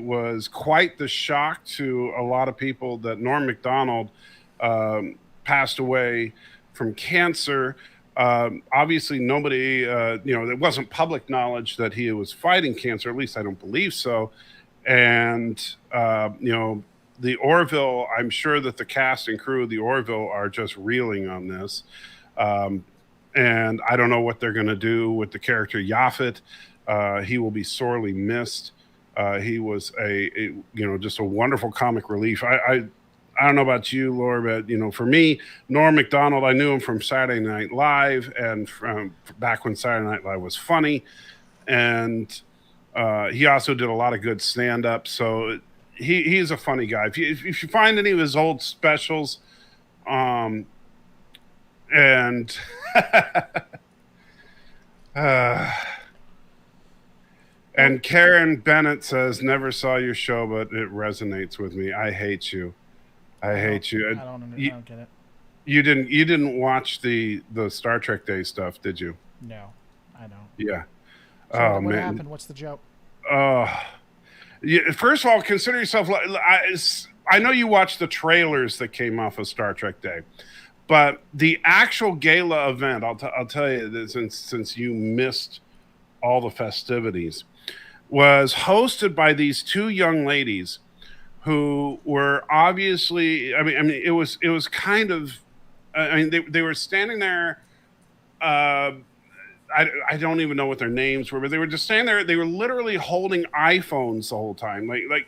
was quite the shock to a lot of people that Norm Macdonald passed away from cancer. Obviously, nobody, it wasn't public knowledge that he was fighting cancer. At least I don't believe so. And, the Orville, I'm sure that the cast and crew of the Orville are just reeling on this. And I don't know what they're going to do with the character Yaphet. He will be sorely missed. He was just a wonderful comic relief. I don't know about you, Laura, but for me, Norm Macdonald, I knew him from Saturday Night Live and from back when Saturday Night Live was funny, and he also did a lot of good stand-up. So he's a funny guy. If you find any of his old specials, and and Karen Bennett says, "Never saw your show, but it resonates with me. I hate you. I hate you. I don't get it. You didn't watch the Star Trek Day stuff, did you? No, I don't. Yeah. So what happened? What's the joke? First of all, consider yourself. I know you watched the trailers that came off of Star Trek Day, but the actual gala event, I'll tell you this, since you missed all the festivities, was hosted by these two young ladies who were obviously, it was kind of, they were standing there. I don't even know what their names were, but they were just standing there. They were literally holding iPhones the whole time, like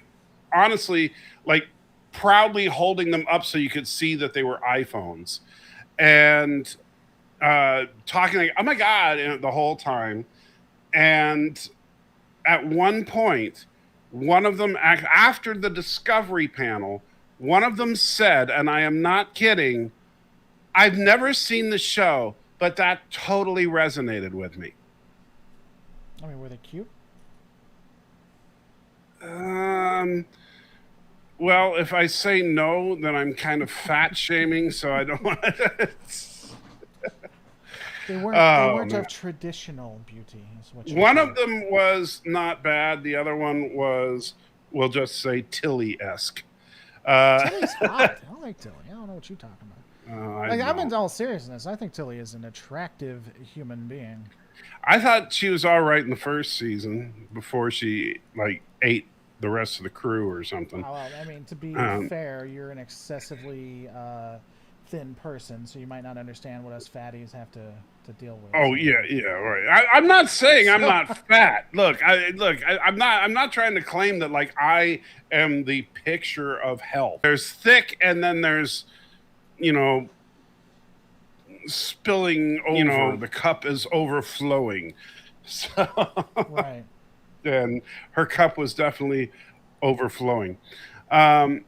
honestly, like proudly holding them up so you could see that they were iPhones, and talking like, "Oh my God," the whole time. And at one point, one of them, after the Discovery panel, one of them said, and I am not kidding, "I've never seen the show, but that totally resonated with me." I mean, were they cute? Well, if I say no, then I'm kind of fat shaming, so I don't want to. They weren't of traditional beauty. Is what one of them was not bad. The other one was, we'll just say, Tilly-esque. Tilly's hot. I like Tilly. I don't know what you're talking about. I'm in all seriousness. I think Tilly is an attractive human being. I thought she was all right in the first season before she ate the rest of the crew or something. Well, I mean, to be fair, you're an excessively thin person, so you might not understand what us fatties have to deal with. Oh yeah, right. I'm not saying I'm not fat. I'm not trying to claim that I am the picture of health. There's thick, and then there's spilling over. The cup is overflowing. So right. And her cup was definitely overflowing. Thomas.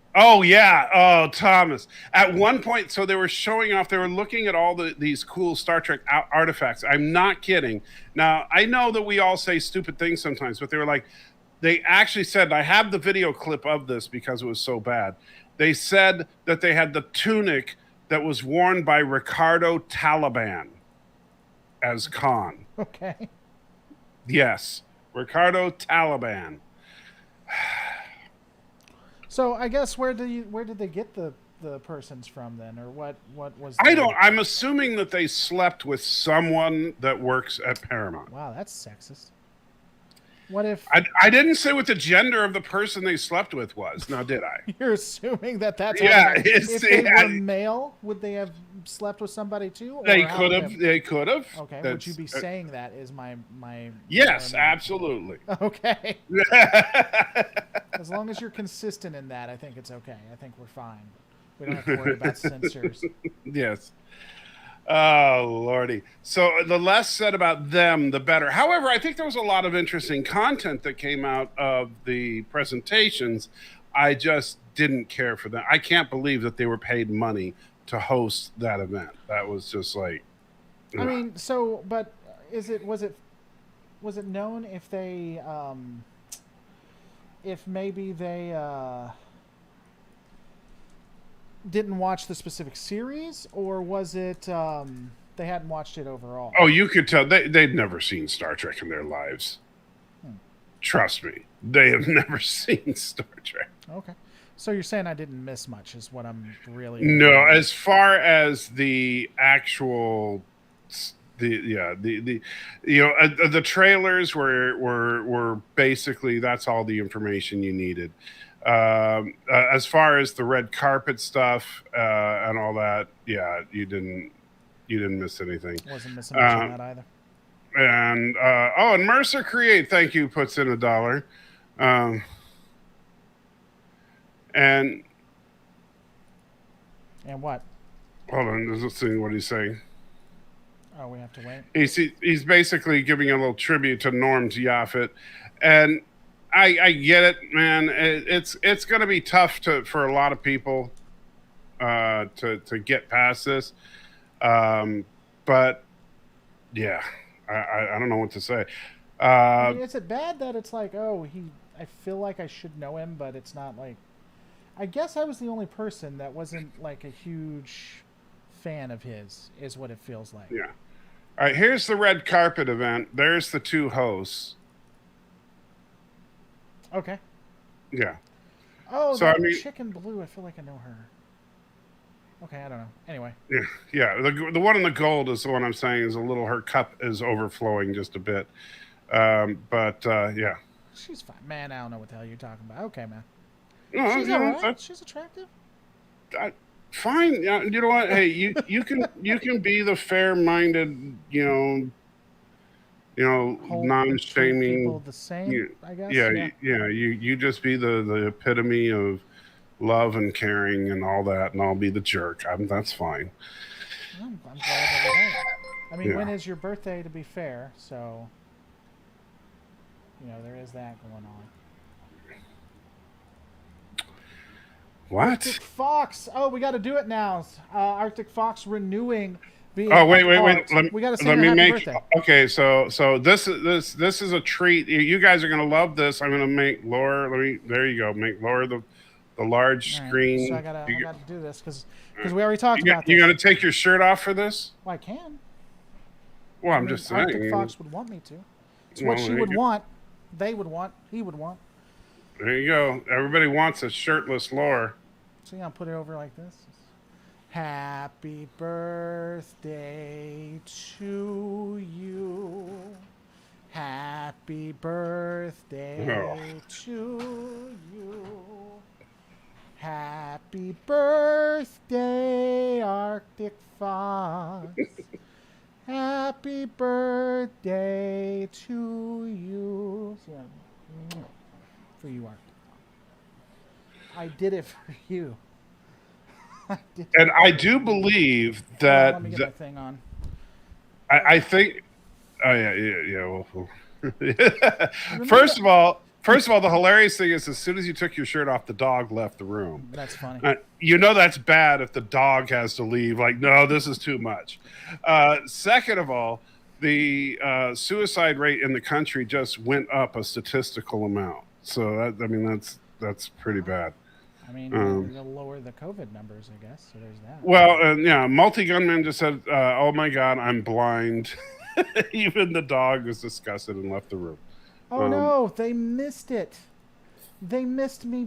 At one point, so they were showing off, they were looking at all these cool Star Trek artifacts. I'm not kidding. Now, I know that we all say stupid things sometimes, but they actually said, I have the video clip of this because it was so bad. They said that they had the tunic that was worn by Ricardo Taliban as Khan. Okay. Yes, Ricardo Taliban. So I guess where did they get the persons from then, or what was? I'm assuming that they slept with someone that works at Paramount. Wow, that's sexist. What if I didn't say what the gender of the person they slept with was? Now, did I? You're assuming that's if they were male, would they have slept with somebody too? They could have. They could have. Okay, would you be saying that is my? Yes, absolutely. Okay. As long as you're consistent in that, I think it's okay. I think we're fine. We don't have to worry about censors. Yes. Oh, Lordy. So the less said about them, the better. However, I think there was a lot of interesting content that came out of the presentations. I just didn't care for them. I can't believe that they were paid money to host that event. That was just like... I mean, so, but was it known if they... if maybe they... didn't watch the specific series, or was it they hadn't watched it overall? Oh, you could tell they'd never seen Star Trek in their lives. trust me, they have never seen Star Trek. Okay. So you're saying I didn't miss much is what I'm really... No, as far as the actual... the the trailers were basically, that's all the information you needed. As far as the red carpet stuff and all that, yeah, you didn't miss anything. Wasn't missing much on that either. And and Mercer Create, thank you, puts in $1. And what? Hold on, let's see what he's saying. Oh, we have to wait. He's basically giving a little tribute to Norm's Yaphet, and I get it, man. It's going to be tough for a lot of people to get past this, but yeah, I don't know what to say. I mean, is it bad that it's like, I feel like I should know him, but it's not like... I guess I was the only person that wasn't like a huge fan of his, is what it feels like. Yeah. All right, here's the red carpet event. There's the two hosts. Okay. Yeah. Oh, so Chicken Blue, I feel like I know her. Okay, I don't know. Anyway. Yeah. The one in the gold is the one I'm saying is her cup is overflowing just a bit. But yeah. She's fine. Man, I don't know what the hell you're talking about. Okay, man. No, she's all right. She's attractive. Fine. You know what? Hey, you can be the fair-minded, non-shaming. People the same, I guess. Yeah. You just be the epitome of love and caring and all that, and I'll be the jerk. That's fine. I'm glad that we're right. I mean, when is your birthday, to be fair? So, there is that going on. What? Arctic Fox. Oh, we got to do it now. Arctic Fox renewing. Wait. We got to sing happy birthday. Okay, so this is a treat. You guys are gonna love this. I'm gonna make Laura. There you go. Make Laura the large screen. So I gotta do this because we already talked about this. You gonna take your shirt off for this? Well, I can. Well, I'm just saying. Arctic Fox would want me to. It's what she would want. They would want. He would want. There you go. Everybody wants a shirtless Laura. See, I'll put it over like this. Happy birthday to you. Happy birthday to you. Happy birthday, Arctic Fox. Happy birthday to you. For you, Arctic. I did it for you. And I do believe that... Let me get my thing on. I think... Oh, yeah. First of all, the hilarious thing is as soon as you took your shirt off, the dog left the room. That's funny. That's bad if the dog has to leave. Like, no, this is too much. Second of all, the suicide rate in the country just went up a statistical amount. So, that's pretty bad. I mean, they'll lower the COVID numbers, I guess. So there's that. Well, Multi-Gunman just said, oh, my God, I'm blind. Even the dog was disgusted and left the room. Oh, no, they missed it. They missed me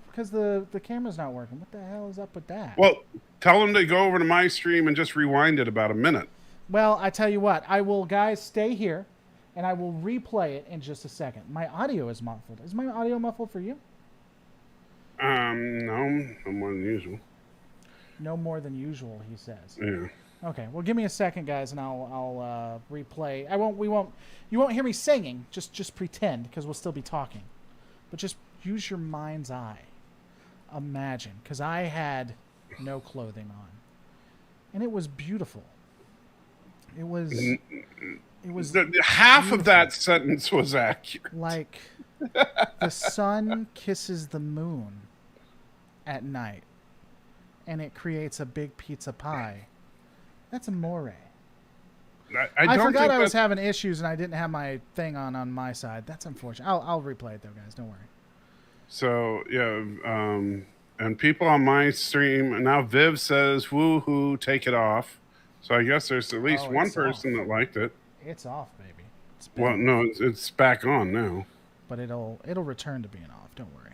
because the camera's not working. What the hell is up with that? Well, tell them to go over to my stream and just rewind it about a minute. Well, I tell you what. I will, guys, stay here, and I will replay it in just a second. My audio is muffled. Is my audio muffled for you? No more than usual. No more than usual, he says. Yeah. Okay, well, give me a second, guys, and I'll replay. You won't hear me singing. Just pretend, because we'll still be talking. But just use your mind's eye. Imagine, because I had no clothing on, and it was beautiful. It was half of that sentence was accurate. Like the sun kisses the moon at night, and it creates a big pizza pie. That's amore. I forgot I was having issues and I didn't have my thing on my side. That's unfortunate. I'll replay it though, guys. Don't worry. So and people on my stream now. Viv says, "Woohoo! Take it off." So I guess there's at least one person that liked it. It's off, baby. Well, no, it's back on now. but it'll return to being off. Don't worry.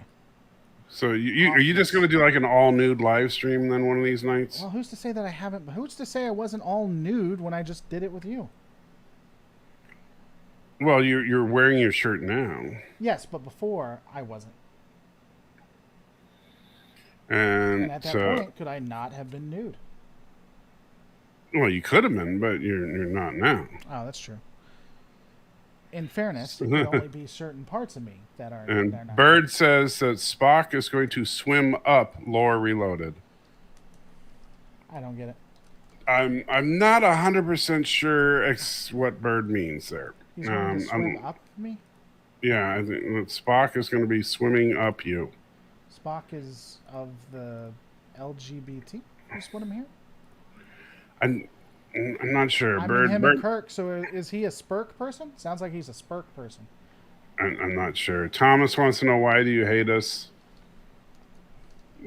So are you just going to do like an all nude live stream then one of these nights? Well, who's to say that I haven't? Who's to say I wasn't all nude when I just did it with you? Well, you're wearing your shirt now. Yes, but before I wasn't. And at that point, could I not have been nude? Well, you could have been, but you're not now. Oh, that's true. In fairness, it could only be certain parts of me that are. And not Bird says that Spock is going to swim up Lore Reloaded. I don't get it. I'm not 100% sure what Bird means there. He's going to swim up me? Yeah, I think that Spock is going to be swimming up you. Spock is of the LGBT? Is what I'm hearing? I'm not sure. Bird and Kirk, so is he a Spurk person? Sounds like he's a Spurk person. I'm not sure. Thomas wants to know, why do you hate us?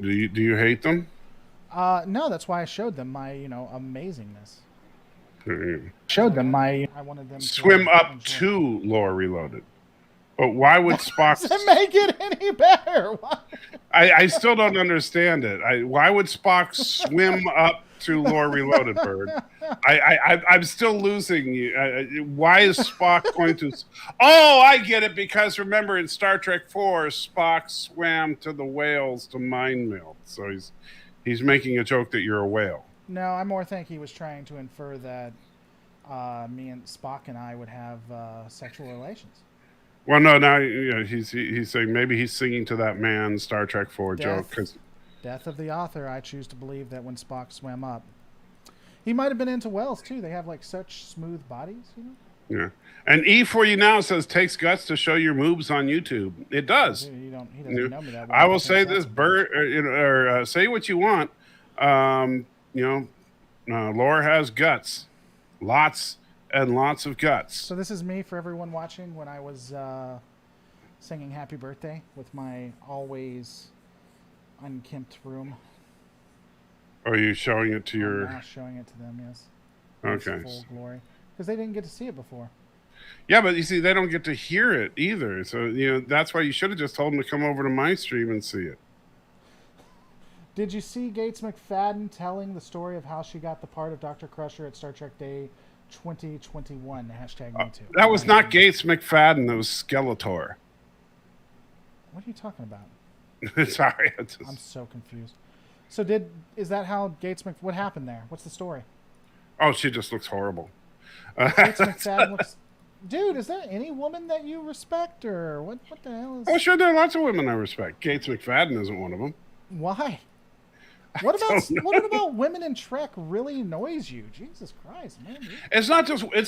Do you hate them? No, that's why I showed them my, amazingness. Showed them my... I wanted them swim up to Lore Reloaded. But why would Spock... doesn't make it any better. Why? I still don't understand it. Why would Spock swim up to Lore Reloaded, Bird? I'm still losing you. Why is Spock going to... Oh, I get it. Because remember, in Star Trek 4, Spock swam to the whales to mind meld. So he's making a joke that you're a whale. No, I more think he was trying to infer that me and Spock and I would have sexual relations. Well, no, now he's saying maybe he's singing to that man Star Trek 4 joke. Death of the author. I choose to believe that when Spock swam up, he might have been into whales too. They have like such smooth bodies, Yeah, and E for you now says takes guts to show your moves on YouTube. It does. He doesn't know me that well. I will say this, Bert, or say what you want. Laura has guts, lots and lots of guts. So this is me for everyone watching when I was singing Happy Birthday with my always unkempt room. Are you showing it to your... I'm showing it to them, yes. Okay. Full glory. Because they didn't get to see it before. Yeah, but you see, they don't get to hear it either. So, that's why you should have just told them to come over to my stream and see it. Did you see Gates McFadden telling the story of how she got the part of Dr. Crusher at Star Trek Day 2021? Hashtag me too. That was not Gates McFadden. That was Skeletor. What are you talking about? Sorry. I'm so confused. So is that how what happened there? What's the story? Oh, she just looks horrible. Gates McFadden looks... Dude, is there any woman that you respect, or what the hell is... Oh, sure, there are lots of women I respect. Gates McFadden isn't one of them. Why? What about women in Trek really annoys you? Jesus Christ, man. It's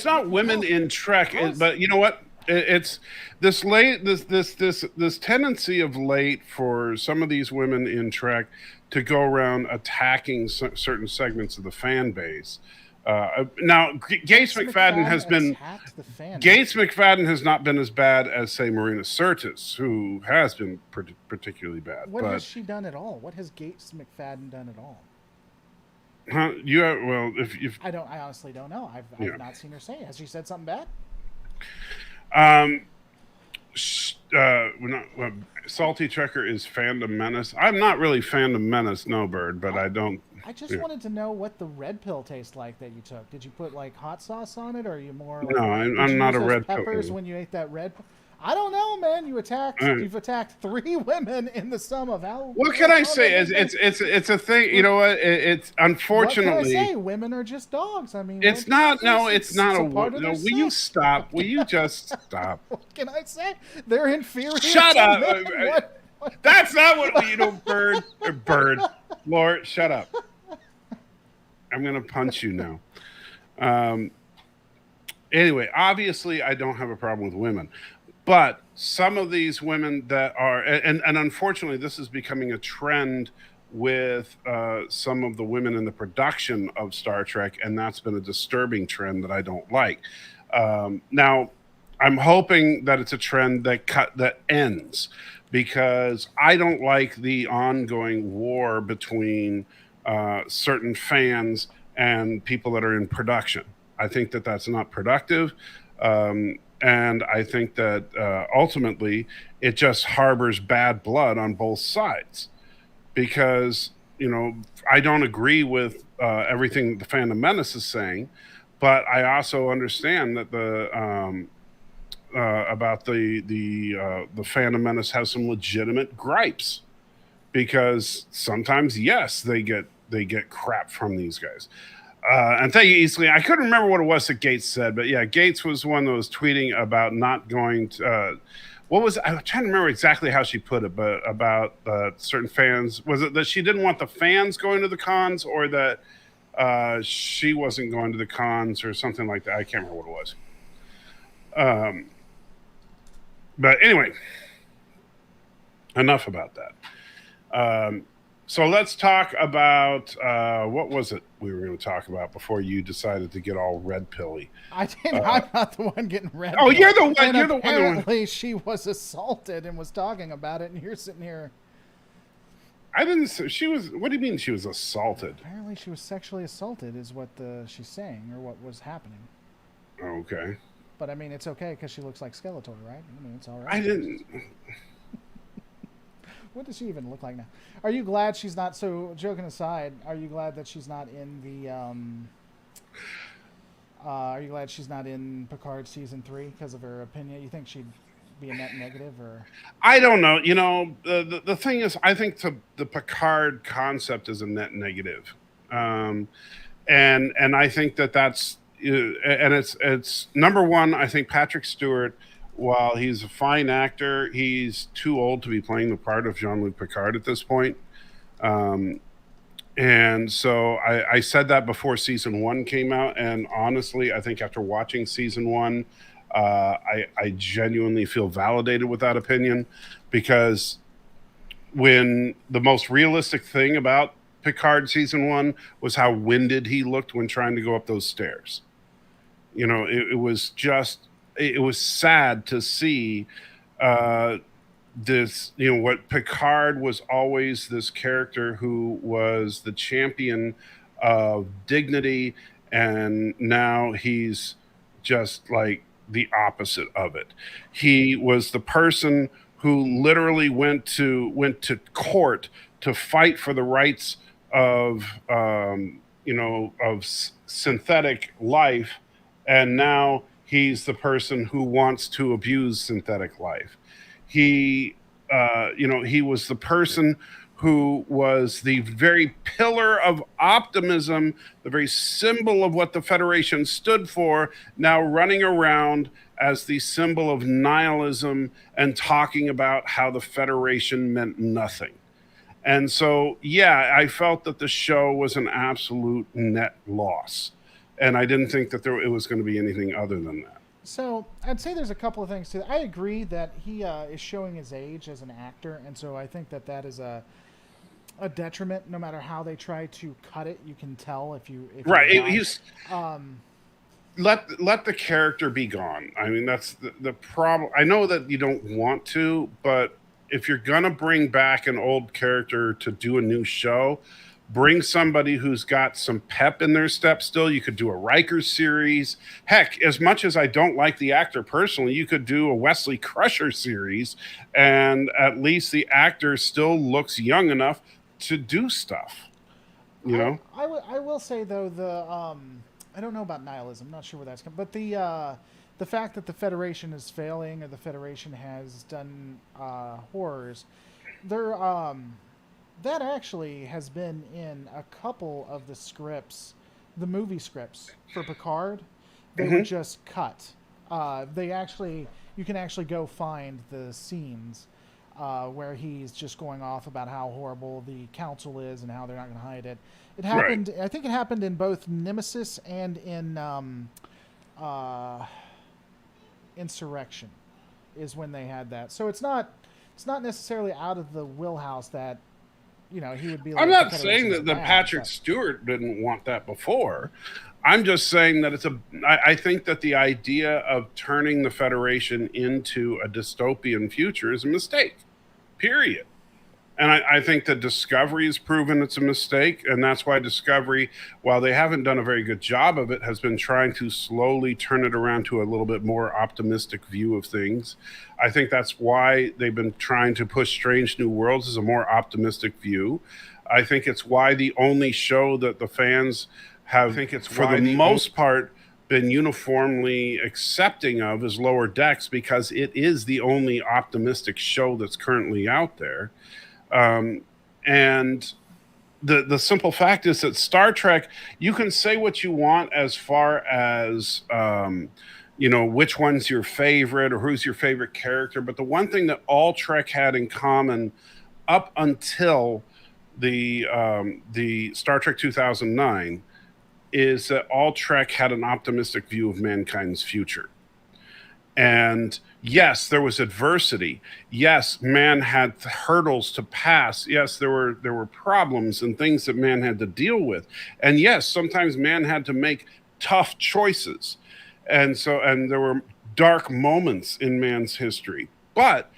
not women in Trek, but you know what? It's this tendency of late for some of these women in Trek to go around attacking certain segments of the fan base. Now, Gates McFadden has not been as bad as, say, Marina Sirtis, who has been particularly bad. What has she done at all? What has Gates McFadden done at all? Huh? If I honestly don't know. I've not seen her say. Has she said something bad? Salty Trekker is Fandom Menace. I'm not really Fandom Menace, no, Bird, but I don't. I just wanted to know what the red pill tastes like that you took. Did you put like hot sauce on it, or are you more? Like, no, I'm not a red pill. Peppers when you ate that red. I don't know, man. You've attacked 3 women in the sum of how. What can I say? It's a thing. You know what? It's unfortunately. What can I say? Women are just dogs. I mean, it's not. No, it's not a. No, will you stop? Will you just stop? What can I say? They're inferior. Shut up. What? That's not what Bird. Lord, shut up. I'm gonna punch you now. Anyway, obviously, I don't have a problem with women. But some of these women that are, and unfortunately, this is becoming a trend with some of the women in the production of Star Trek, and that's been a disturbing trend that I don't like. Now, I'm hoping that it's a trend that ends, because I don't like the ongoing war between certain fans and people that are in production. I think that that's not productive. And I think that ultimately it just harbors bad blood on both sides because, I don't agree with everything the Phantom Menace is saying, but I also understand that about the Phantom Menace has some legitimate gripes because sometimes, yes, they get crap from these guys. And thank you, Eastley. I couldn't remember what it was that Gates said, but yeah, Gates was one that was tweeting about not going to. What was I was trying to remember exactly how she put it, but about certain fans. Was it that she didn't want the fans going to the cons, or that she wasn't going to the cons, or something like that? I can't remember what it was. But anyway, enough about that. So let's talk about what was it we were going to talk about before you decided to get all red pilly. I didn't. I'm not the one getting red. Oh, you're the one. And You're the one. apparently, she was assaulted and was talking about it, and you're sitting here. I didn't. She was. What do you mean she was assaulted? Apparently, she was sexually assaulted, is what she's saying, or what was happening. Okay. But I mean, it's okay because she looks like Skeletor, right? I mean, it's all right. I didn't. What does she even look like now? Are you glad she's not? So, joking aside, are you glad that she's not in the? Are you glad she's not in Picard season 3 because of her opinion? You think she'd be a net negative, or? I don't know. The thing is, I think the Picard concept is a net negative, and I think that's and it's number one. I think Patrick Stewart, while he's a fine actor, he's too old to be playing the part of Jean-Luc Picard at this point. And so I said that before season 1 came out, and honestly, I think after watching season 1, I genuinely feel validated with that opinion, because when the most realistic thing about Picard season 1 was how winded he looked when trying to go up those stairs. It was sad to see this, what Picard was always this character who was the champion of dignity, and now he's just like the opposite of it. He was the person who literally went to court to fight for the rights of synthetic life, and now he's the person who wants to abuse synthetic life. He was the person who was the very pillar of optimism, the very symbol of what the Federation stood for, now running around as the symbol of nihilism and talking about how the Federation meant nothing. And so, yeah, I felt that the show was an absolute net loss. And I didn't think that it was going to be anything other than that. So I'd say there's a couple of things to that. I agree that he is showing his age as an actor, and so I think that is a detriment. No matter how they try to cut it, you can tell if you right. He's let the character be gone. I mean, that's the problem. I know that you don't want to, but if you're gonna bring back an old character to do a new show, bring somebody who's got some pep in their step still. You could do a Riker series. Heck, as much as I don't like the actor personally, you could do a Wesley Crusher series, and at least the actor still looks young enough to do stuff. I will say, though, I don't know about nihilism. I'm not sure where that's coming, but the fact that the Federation is failing, or the Federation has done horrors, that actually has been in a couple of the scripts, the movie scripts for Picard. They were just cut. You can actually go find the scenes where he's just going off about how horrible the council is and how they're not going to hide it. It happened. Right. I think it happened in both Nemesis and in Insurrection, is when they had that. So it's not necessarily out of the wheelhouse that he would be like. I'm not saying that Patrick Stewart didn't want that before. I'm just saying that I think that the idea of turning the Federation into a dystopian future is a mistake. Period. And I think that Discovery has proven it's a mistake, and that's why Discovery, while they haven't done a very good job of it, has been trying to slowly turn it around to a little bit more optimistic view of things. I think that's why they've been trying to push Strange New Worlds as a more optimistic view. I think it's why the only show that the fans have, I think it's for the most part, been uniformly accepting of is Lower Decks, because it is the only optimistic show that's currently out there. And the simple fact is that Star Trek, you can say what you want as far as which one's your favorite or who's your favorite character, but the one thing that all Trek had in common up until the Star Trek 2009 is that all Trek had an optimistic view of mankind's future. And yes, there was adversity. Yes, man had hurdles to pass. Yes, there were problems and things that man had to deal with. And yes, sometimes man had to make tough choices. And there were dark moments in man's history. But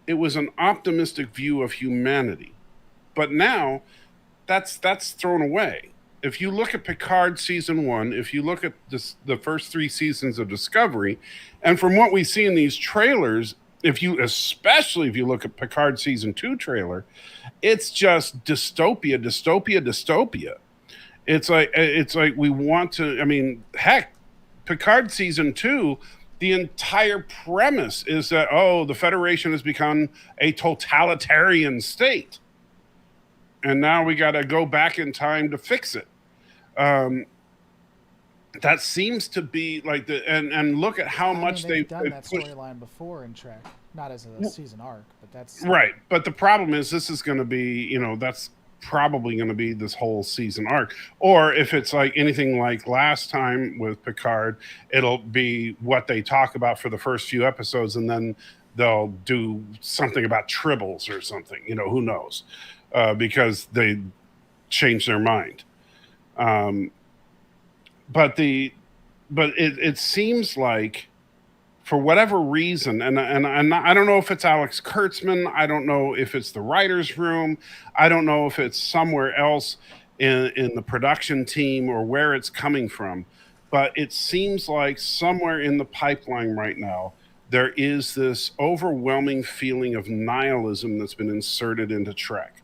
it was an optimistic view of humanity. But now that's thrown away. If you look at Picard season 1, if you look at the first 3 seasons of Discovery, and from what we see in these trailers, especially if you look at Picard season 2 trailer, it's just dystopia, dystopia, dystopia. It's like we want to. I mean, heck, Picard season 2. The entire premise is that the Federation has become a totalitarian state, and now we got to go back in time to fix it. That seems to be like and look at how much they've done that storyline before in Trek, not as a season arc, but that's right. But the problem is, this is going to be, that's probably going to be this whole season arc. Or if it's like anything like last time with Picard, it'll be what they talk about for the first few episodes, and then they'll do something about tribbles or something. Who knows? Because they change their mind. But it seems like, for whatever reason, and I don't know if it's Alex Kurtzman, I don't know if it's the writer's room, I don't know if it's somewhere else in the production team or where it's coming from, but it seems like somewhere in the pipeline right now there is this overwhelming feeling of nihilism that's been inserted into Trek.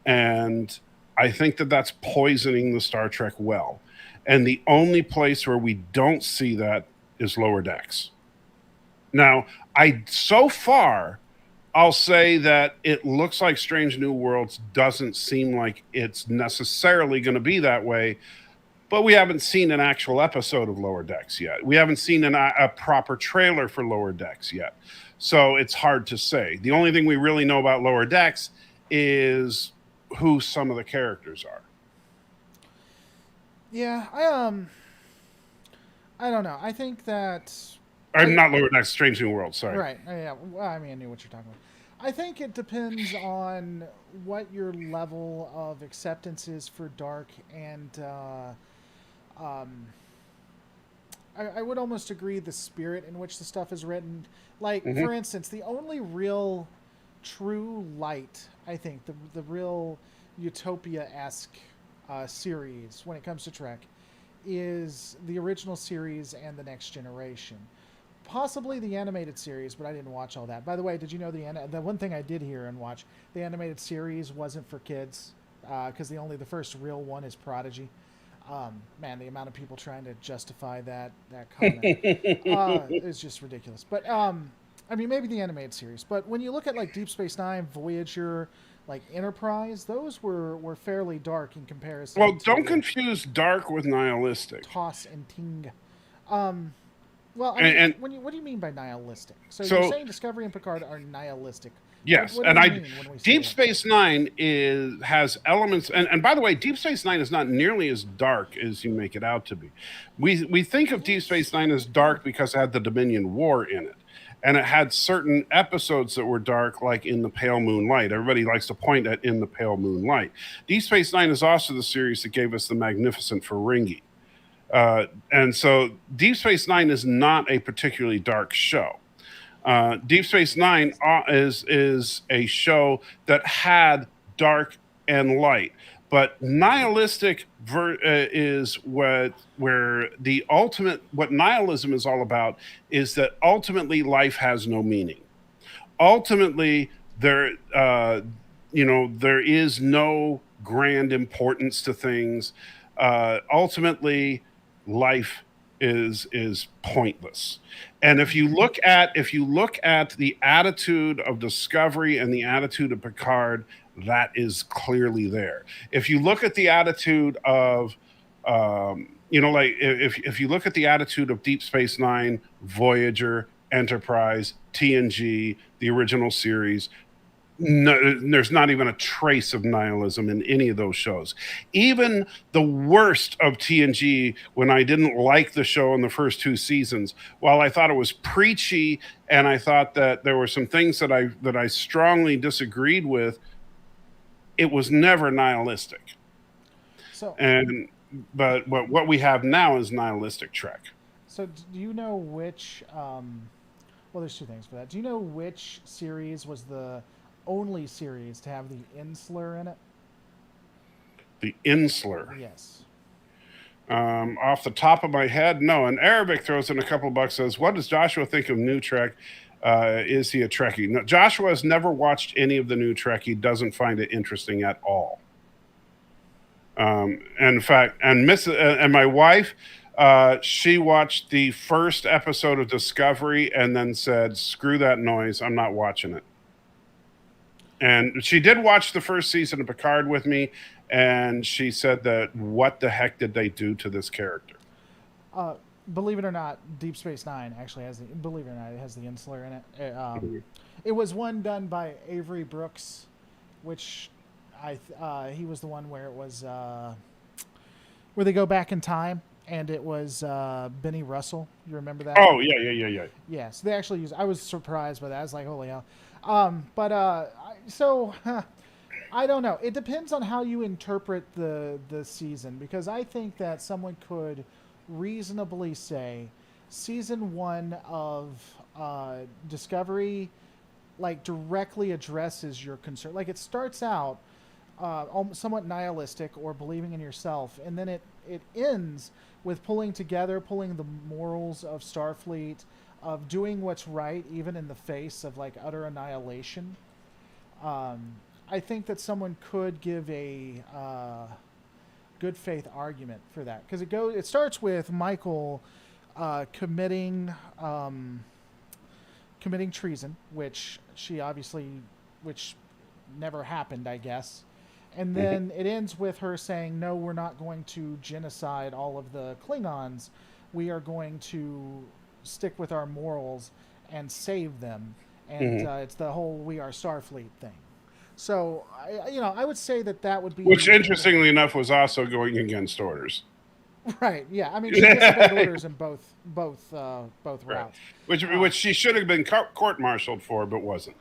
And I think that that's poisoning the Star Trek well. And the only place where we don't see that is Lower Decks. Now, so far, I'll say that it looks like Strange New Worlds doesn't seem like it's necessarily going to be that way, but we haven't seen an actual episode of Lower Decks yet. We haven't seen a proper trailer for Lower Decks yet. So it's hard to say. The only thing we really know about Lower Decks is who some of the characters are. Yeah, I don't know. I think that I'm not Lower Decks, Strange New World, sorry. Right. Yeah. Well, I mean, I knew what you're talking about. I think it depends on what your level of acceptance is for dark, and I would almost agree the spirit in which the stuff is written. Like, for instance, the only real true light, I think, the real Utopia-esque series when it comes to Trek is the original series and the Next Generation. Possibly the animated series, but I didn't watch all that. By the way, did you know the one thing I did hear and watch, the animated series wasn't for kids, because the first real one is Prodigy. Man, the amount of people trying to justify that comment is just ridiculous. But I mean, maybe the animated series. But when you look at like Deep Space Nine, Voyager, like Enterprise, those were fairly dark in comparison. Well, don't confuse dark with nihilistic. Toss and Ting. Well, I mean, what do you mean by nihilistic? So you're saying Discovery and Picard are nihilistic. Yes, Deep Space Nine has elements, and by the way, Deep Space Nine is not nearly as dark as you make it out to be. We think of Deep Space Nine as dark because it had the Dominion War in it, and it had certain episodes that were dark, like In the Pale Moonlight. Everybody likes to point at In the Pale Moonlight. Deep Space Nine is also the series that gave us the Magnificent Ferengi. And so Deep Space Nine is not a particularly dark show. Deep Space Nine is a show that had dark and light, but nihilistic is where the ultimate what nihilism is all about is that ultimately life has no meaning. Ultimately, there is no grand importance to things. Ultimately, life is pointless. And if you look at the attitude of Discovery and the attitude of Picard, that is clearly there. If you look at the attitude of like if you look at the attitude of Deep Space Nine, Voyager, Enterprise, TNG, the original series, no, there's not even a trace of nihilism in any of those shows. Even the worst of TNG, when I didn't like the show in the first two seasons, while I thought it was preachy and I thought that there were some things that I strongly disagreed with, it was never nihilistic. So, And but what we have now is nihilistic Trek. so do you know which? Well, there's two things for that. Do you know which series was the only series to have the Insular in it? The Insular. Yes. Off the top of my head, no. And Arabic throws in a couple bucks. Says, "What does Joshua think of new Trek? Is he a Trekkie?" No, Joshua has never watched any of the new Trek. He doesn't find it interesting at all. In fact, and my wife, she watched the first episode of Discovery and then said, "Screw that noise! I'm not watching it." And she did watch the first season of Picard with me, and she said that, "What the heck did they do to this character?" Uh, Believe it or not, Deep Space Nine actually has the. Believe it or not, it has the Insular in it. It was one done by Avery Brooks, which he was the one where it was where they go back in time, and it was Benny Russell. You remember that? Oh yeah. Yeah. So they actually used. I was surprised by that. I was like, holy hell. So I don't know. It depends on how you interpret the season, because I think that someone could reasonably say season one of Discovery like directly addresses your concern. Like it starts out somewhat nihilistic or believing in yourself, and then it ends with pulling the morals of Starfleet, of doing what's right even in the face of like utter annihilation. I think that someone could give a good faith argument for that, because it starts with Michael committing treason, which never happened, I guess. And then it ends with her saying, "No, we're not going to genocide all of the Klingons. We are going to stick with our morals and save them." And it's the whole "We Are Starfleet" thing. So, I would say that would be... Which, interestingly enough, was also going against orders. Right, yeah. I mean, she disobeyed orders in both routes. Right. Which she should have been court-martialed for, but wasn't.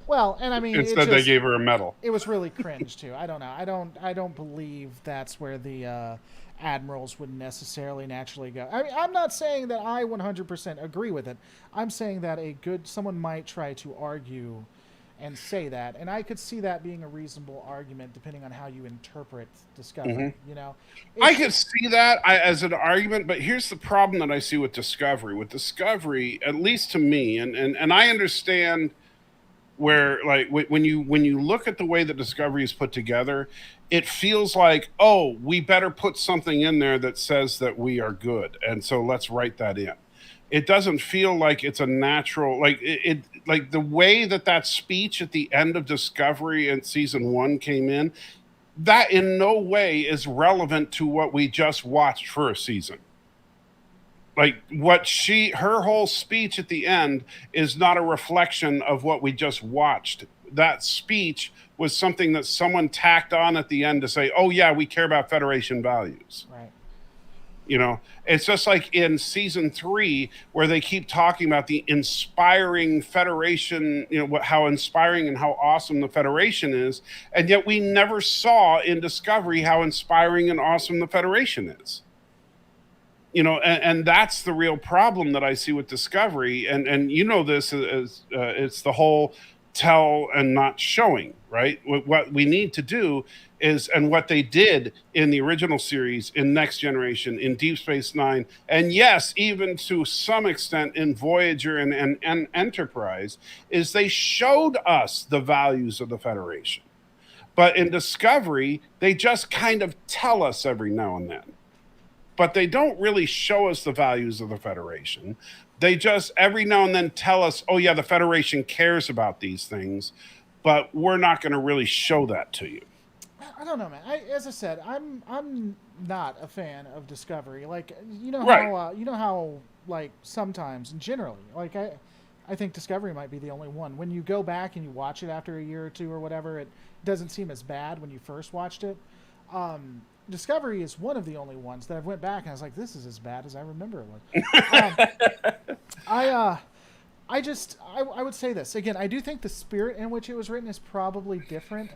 Well, and I mean, instead they gave her a medal. It was really cringe too. I don't know. I don't believe that's where the admirals would necessarily naturally go. I mean, I'm not saying that I 100% agree with it. I'm saying that someone might try to argue and say that, and I could see that being a reasonable argument depending on how you interpret Discovery. I could see that as an argument, but here's the problem that I see with Discovery. With Discovery, at least to me, and I understand where, like, when you look at the way that Discovery is put together, it feels like, oh, we better put something in there that says that we are good, and so let's write that in. It doesn't feel like it's a natural, like the way that speech at the end of Discovery in season one came in, that in no way is relevant to what we just watched for a season. Like her whole speech at the end is not a reflection of what we just watched. That speech was something that someone tacked on at the end to say, "Oh yeah, we care about Federation values." Right. It's just like in season 3 where they keep talking about the inspiring Federation, how inspiring and how awesome the Federation is. And yet we never saw in Discovery how inspiring and awesome the Federation is. and that's the real problem that I see with Discovery. And this is it's the whole tell and not showing, right? What we need to do is, and what they did in the original series, in Next Generation, in Deep Space Nine, and yes, even to some extent in Voyager and Enterprise, is they showed us the values of the Federation. But in Discovery, they just kind of tell us every now and then. But they don't really show us the values of the Federation. They just every now and then tell us, oh, yeah, the Federation cares about these things, but we're not going to really show that to you. I don't know, man. As I said, I'm not a fan of Discovery. Like, Right. how like sometimes and generally, like I think Discovery might be the only one. When you go back and you watch it after a year or two or whatever, it doesn't seem as bad when you first watched it. Discovery is one of the only ones that I went back and I was like, this is as bad as I remember it was. I would say this again. I do think the spirit in which it was written is probably different.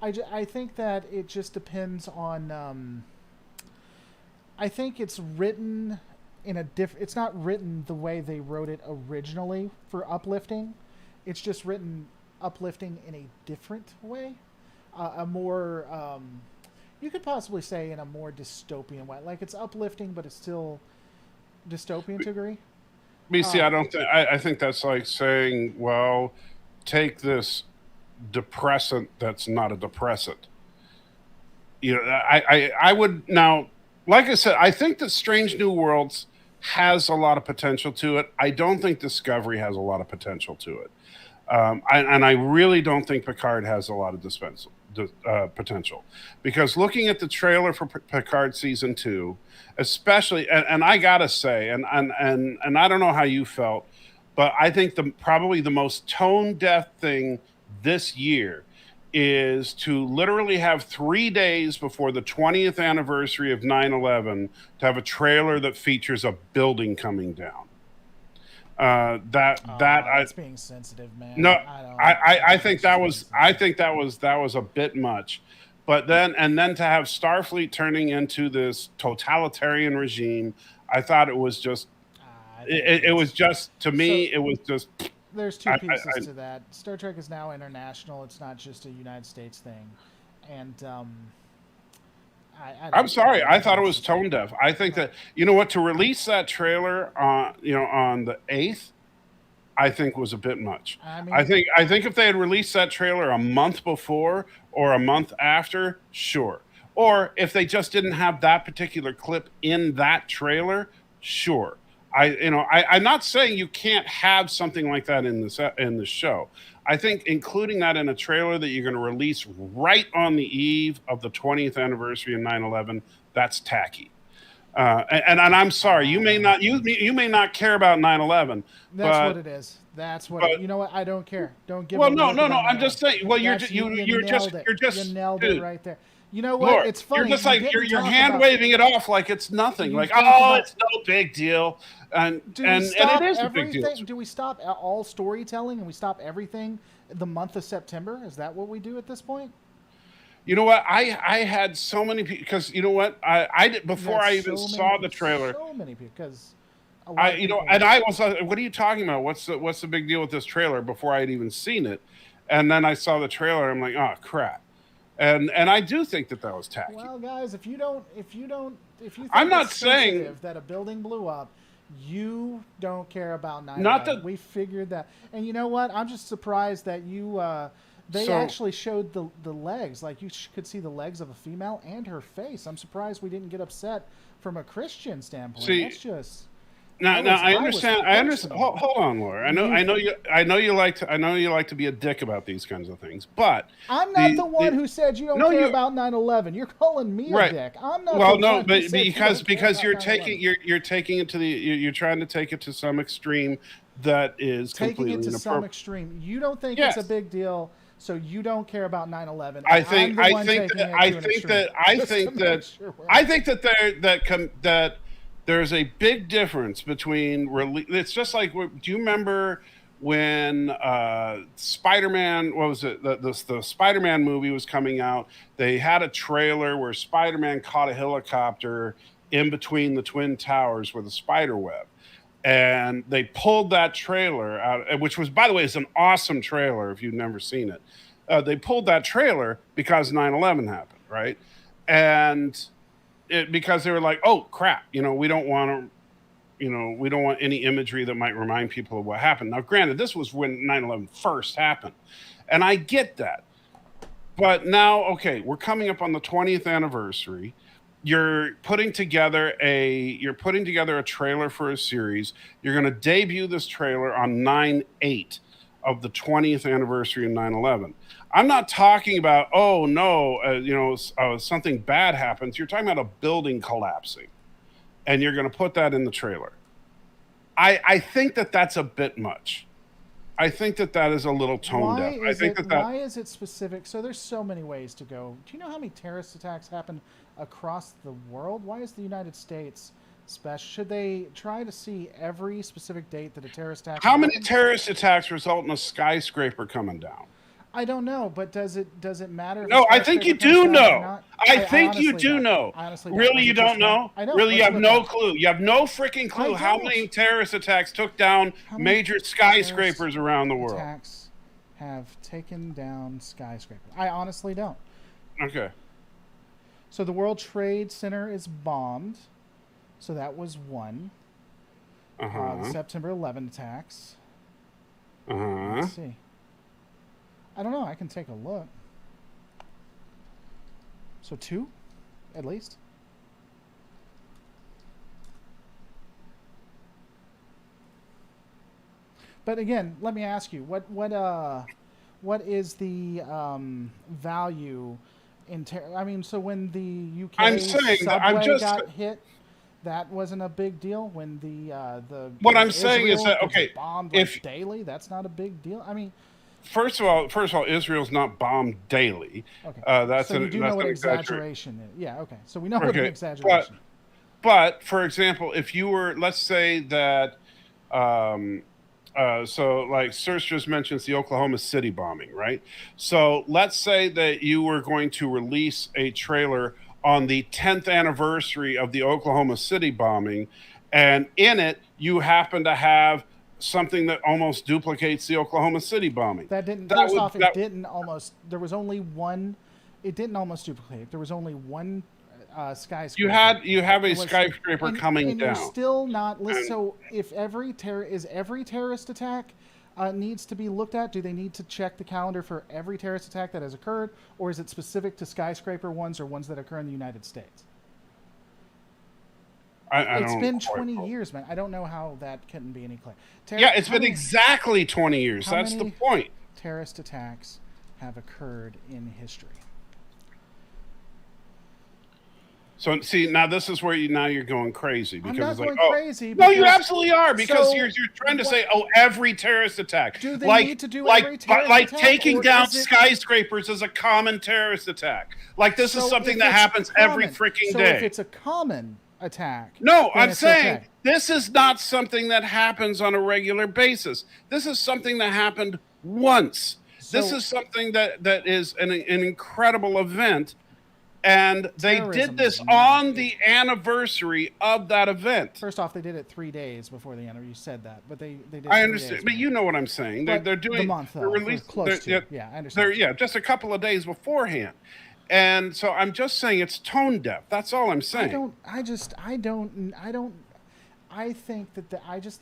I think that it just depends on. I think it's written in a it's not written the way they wrote it originally for uplifting. It's just written uplifting in a different way, a more. You could possibly say in a more dystopian way. Like it's uplifting, but it's still dystopian to a degree. BC, I don't think I think that's like saying, well, take this depressant that's not a depressant. I would now, like I said, I think that Strange New Worlds has a lot of potential to it. I don't think Discovery has a lot of potential to it. And I really don't think Picard has a lot of potential, because looking at the trailer for Picard season 2, especially, and I gotta say, and I don't know how you felt, but I think probably the most tone deaf thing this year is to literally have 3 days before the 20th anniversary of 9/11 to have a trailer that features a building coming down. That's being sensitive, man. No, I think that was a bit much. But then to have Starfleet turning into this totalitarian regime, I thought it was just it was just, to me, it was just. There's two pieces to that. Star Trek is now international. It's not just a United States thing, and I'm sorry. I thought it was tone deaf. I think that, to release that trailer on the 8th, I think was a bit much. I think if they had released that trailer a month before or a month after, sure. Or if they just didn't have that particular clip in that trailer, sure. I'm not saying you can't have something like that in the show. I think including that in a trailer that you're going to release right on the eve of the 20th anniversary of 9/11, that's tacky. And I'm sorry, you may not care about 9/11. That's what it is. That's what. You know what? I don't care. Don't give. Well, no. I'm just saying. Well, you just nailed dude, it right there. You know what? Lord, it's funny. You're just like you're hand waving it off like it's nothing. Like, oh, it's no big deal. And it is a big deal. Do we stop all storytelling and we stop everything the month of September? Is that what we do at this point? You know what? I had so many people, because you know what? I did before I even saw the trailer. So many people, because and I was like, what are you talking about? What's the big deal with this trailer? Before I had even seen it, and then I saw the trailer. I'm like, oh crap. And I do think that was tacky. Well, guys, if you think I'm not it's saying sensitive that a building blew up, you don't care about 9/11. Not that we figured that. And you know what? I'm just surprised that they actually showed the legs. Like you could see the legs of a female and her face. I'm surprised we didn't get upset from a Christian standpoint. That's just. Now I understand. I understand. Hold on, Laura. I know you like to be a dick about these kinds of things, but I'm not the one who said you don't care about 9/11. You're calling me a dick. I'm not. Well, no, but because you're taking it to you're trying to take it to some extreme that is taking it to some extreme. You don't think it's a big deal, so you don't care about 9/11. I think that there's a big difference between it's just like, do you remember when Spider-Man, what was it, the Spider-Man movie was coming out? They had a trailer where Spider-Man caught a helicopter in between the Twin Towers with a spider web. And they pulled that trailer out, which was, by the way, is an awesome trailer if you've never seen it. They pulled that trailer because 9/11 happened, right? And because they were like, oh crap, we don't want to, we don't want any imagery that might remind people of what happened. Now, granted, this was when 9/11 first happened, and I get that. But now, okay, we're coming up on the 20th anniversary. You're putting together a trailer for a series. You're going to debut this trailer on 9/8 of the 20th anniversary of 9/11. I'm not talking about, oh no, something bad happens. You're talking about a building collapsing, and you're going to put that in the trailer. I think that that's a bit much. I think that that is a little tone deaf. Why is it specific? So there's so many ways to go. Do you know how many terrorist attacks happen across the world? Why is the United States special? Should they try to see every specific date that a terrorist attack? How many terrorist attacks result in a skyscraper coming down? I don't know, but does it matter? No, I think you do know. I think you do know. Really, you don't know? Really, you have no clue. You have no freaking clue how many terrorist attacks took down major skyscrapers around the world. Attacks have taken down skyscrapers. I honestly don't. Okay. So the World Trade Center is bombed. So that was one. The September 11 attacks. Let's see. I don't know. I can take a look. So 2, at least. But again, let me ask you, what is the value in? I mean, so when the UK subway got hit, that wasn't a big deal. When what I'm saying is that bombed daily, that's not a big deal. I mean. First of all, Israel's not bombed daily. Okay. So you do know what exaggeration is. Yeah. Okay. So we know what an exaggeration. But for example, if you were, let's say that, so like Serge just mentions the Oklahoma City bombing, right? So let's say that you were going to release a trailer on the 10th anniversary of the Oklahoma City bombing, and in it you happen to have something that almost duplicates the Oklahoma City bombing. There was only one. It didn't almost duplicate. There was only one skyscraper. You have a skyscraper coming down. You're still not. So if every terrorist attack needs to be looked at, do they need to check the calendar for every terrorist attack that has occurred, or is it specific to skyscraper ones or ones that occur in the United States? It's been 20 years, man. I don't know how that couldn't be any clearer. It's been exactly 20 years. That's the point. Terrorist attacks have occurred in history. So see, now this is where you're going crazy because I'm not it's like, going crazy. No, you absolutely are because you're trying to say, every terrorist attack. Do they need to do every terrorist attack? Like taking down skyscrapers is a common terrorist attack. Like this is something that happens every freaking day. So if it's a common attack. No, I'm saying this is not something that happens on a regular basis. This is something that happened once. This is something that is an incredible event, and they did this on the anniversary of that event. First off, they did it 3 days before the anniversary. You said that, but they did. I understand, but you know what I'm saying. They're doing the month. They're close to. Yeah, I understand. They're just a couple of days beforehand. And so I'm just saying it's tone deaf. That's all I'm saying. I just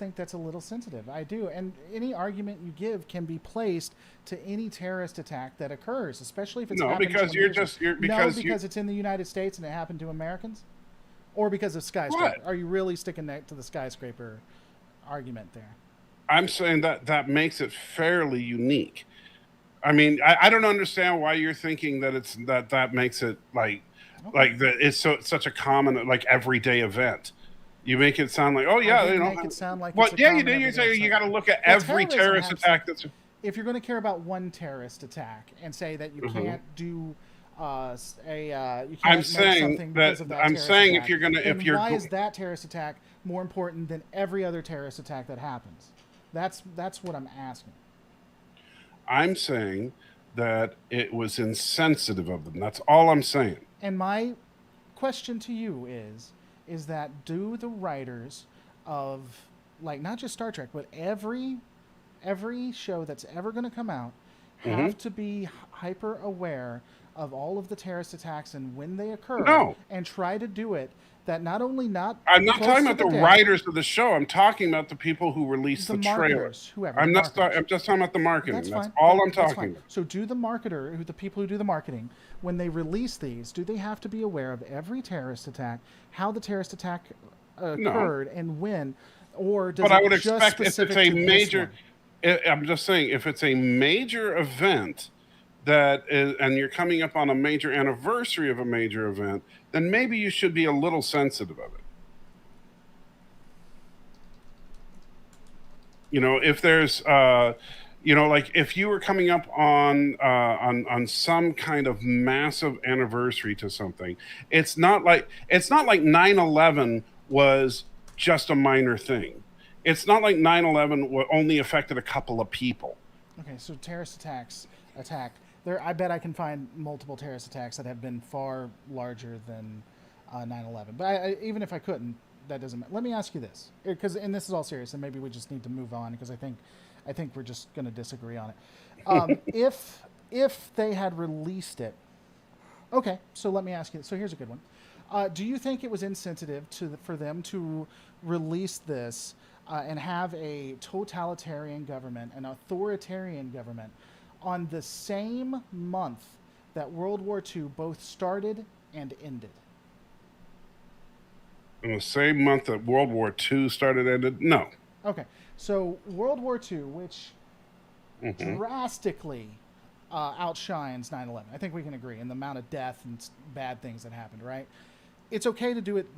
think that's a little sensitive. I do. And any argument you give can be placed to any terrorist attack that occurs, especially if it's because it's in the United States and it happened to Americans, or because of skyscraper. What? Are you really sticking to the skyscraper argument there? I'm saying that makes it fairly unique. I mean, I don't understand why you're thinking that that makes it like that it's such a common, like, everyday event. You make it sound like, make it sound like. Well, you do. You say you got to look at every terrorist attack that's. If you're going to care about one terrorist attack and say that you can't do I'm saying if you're going to, why is that terrorist attack more important than every other terrorist attack that happens? That's what I'm asking. I'm saying that it was insensitive of them. That's all I'm saying. And my question to you is is that do the writers of, like, not just Star Trek, but every show that's ever going to come out have to be hyper aware of all of the terrorist attacks and when they occur, No. and try to do it that not only not I'm not close talking to about the death, writers of the show. I'm talking about the people who release the the trailer. marketers, whoever. I'm the not. marketers. I'm just talking about the marketing. That's That's fine. all I'm That's talking fine. about. So do the marketer, the people who do the marketing, when they release these, do they have to be aware of every terrorist attack, how the terrorist attack occurred, and when, or does But it I would just expect if it's specific a to this major. one? I'm just saying, if it's a major event that is, and you're coming up on a major anniversary of a major event, then maybe you should be a little sensitive of it. You know, if there's, like if you were coming up on some kind of massive anniversary to something, it's not like 9/11 was just a minor thing. It's not like 9/11 only affected a couple of people. Okay, so terrorist attack. There, I bet I can find multiple terrorist attacks that have been far larger than 9/11. But even if I couldn't, that doesn't matter. Let me ask you this, because and this is all serious, and maybe we just need to move on because I think we're just going to disagree on it. If they had released it, okay. So let me ask you. So here's a good one. Do you think it was insensitive for them to release this and have a totalitarian government, an authoritarian government, on the same month that World War II both started and ended? In the same month that World War II started ended? No. Okay, so World War II, which drastically outshines 9/11. I think we can agree in the amount of death and bad things that happened, right? It's okay to do it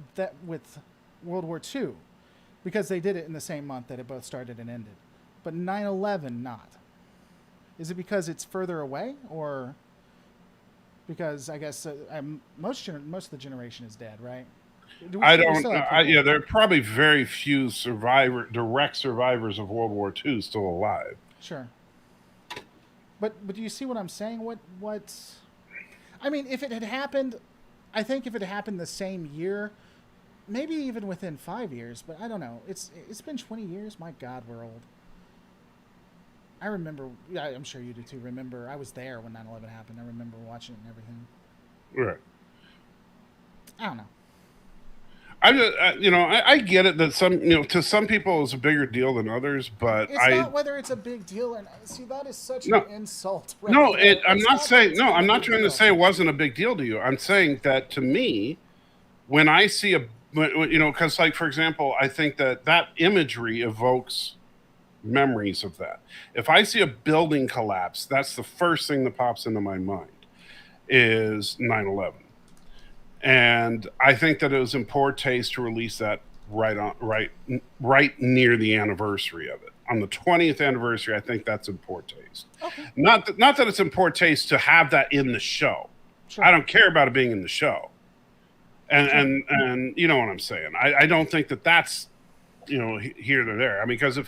with World War II because they did it in the same month that it both started and ended. But 9/11 not. Is it because it's further away, or because I guess most of the generation is dead, right? I don't. Yeah, there are probably very few direct survivors of World War II still alive. Sure. But do you see what I'm saying? I mean, if it had happened, I think if it had happened the same year, maybe even within 5 years. But I don't know. It's been 20 years. My God, we're old. I remember. Yeah, I'm sure you do too. Remember, I was there when 9/11 happened. I remember watching it and everything. Right. I don't know. I just, I get it that to some people it's a bigger deal than others, but it's not whether it's a big deal or not. See, that is such an insult. Right no, there. I'm not saying no. I'm not trying to say it wasn't a big deal to you. I'm saying that to me, when I see because like for example, I think that imagery evokes memories of that. If I see a building collapse, that's the first thing that pops into my mind is 9/11. And I think that it was in poor taste to release that right near the anniversary of it. On the 20th anniversary, I think that's in poor taste. Okay. Not that it's in poor taste to have that in the show. Sure. I don't care about it being in the show. And you know what I'm saying. I don't think that's here to there. I mean, because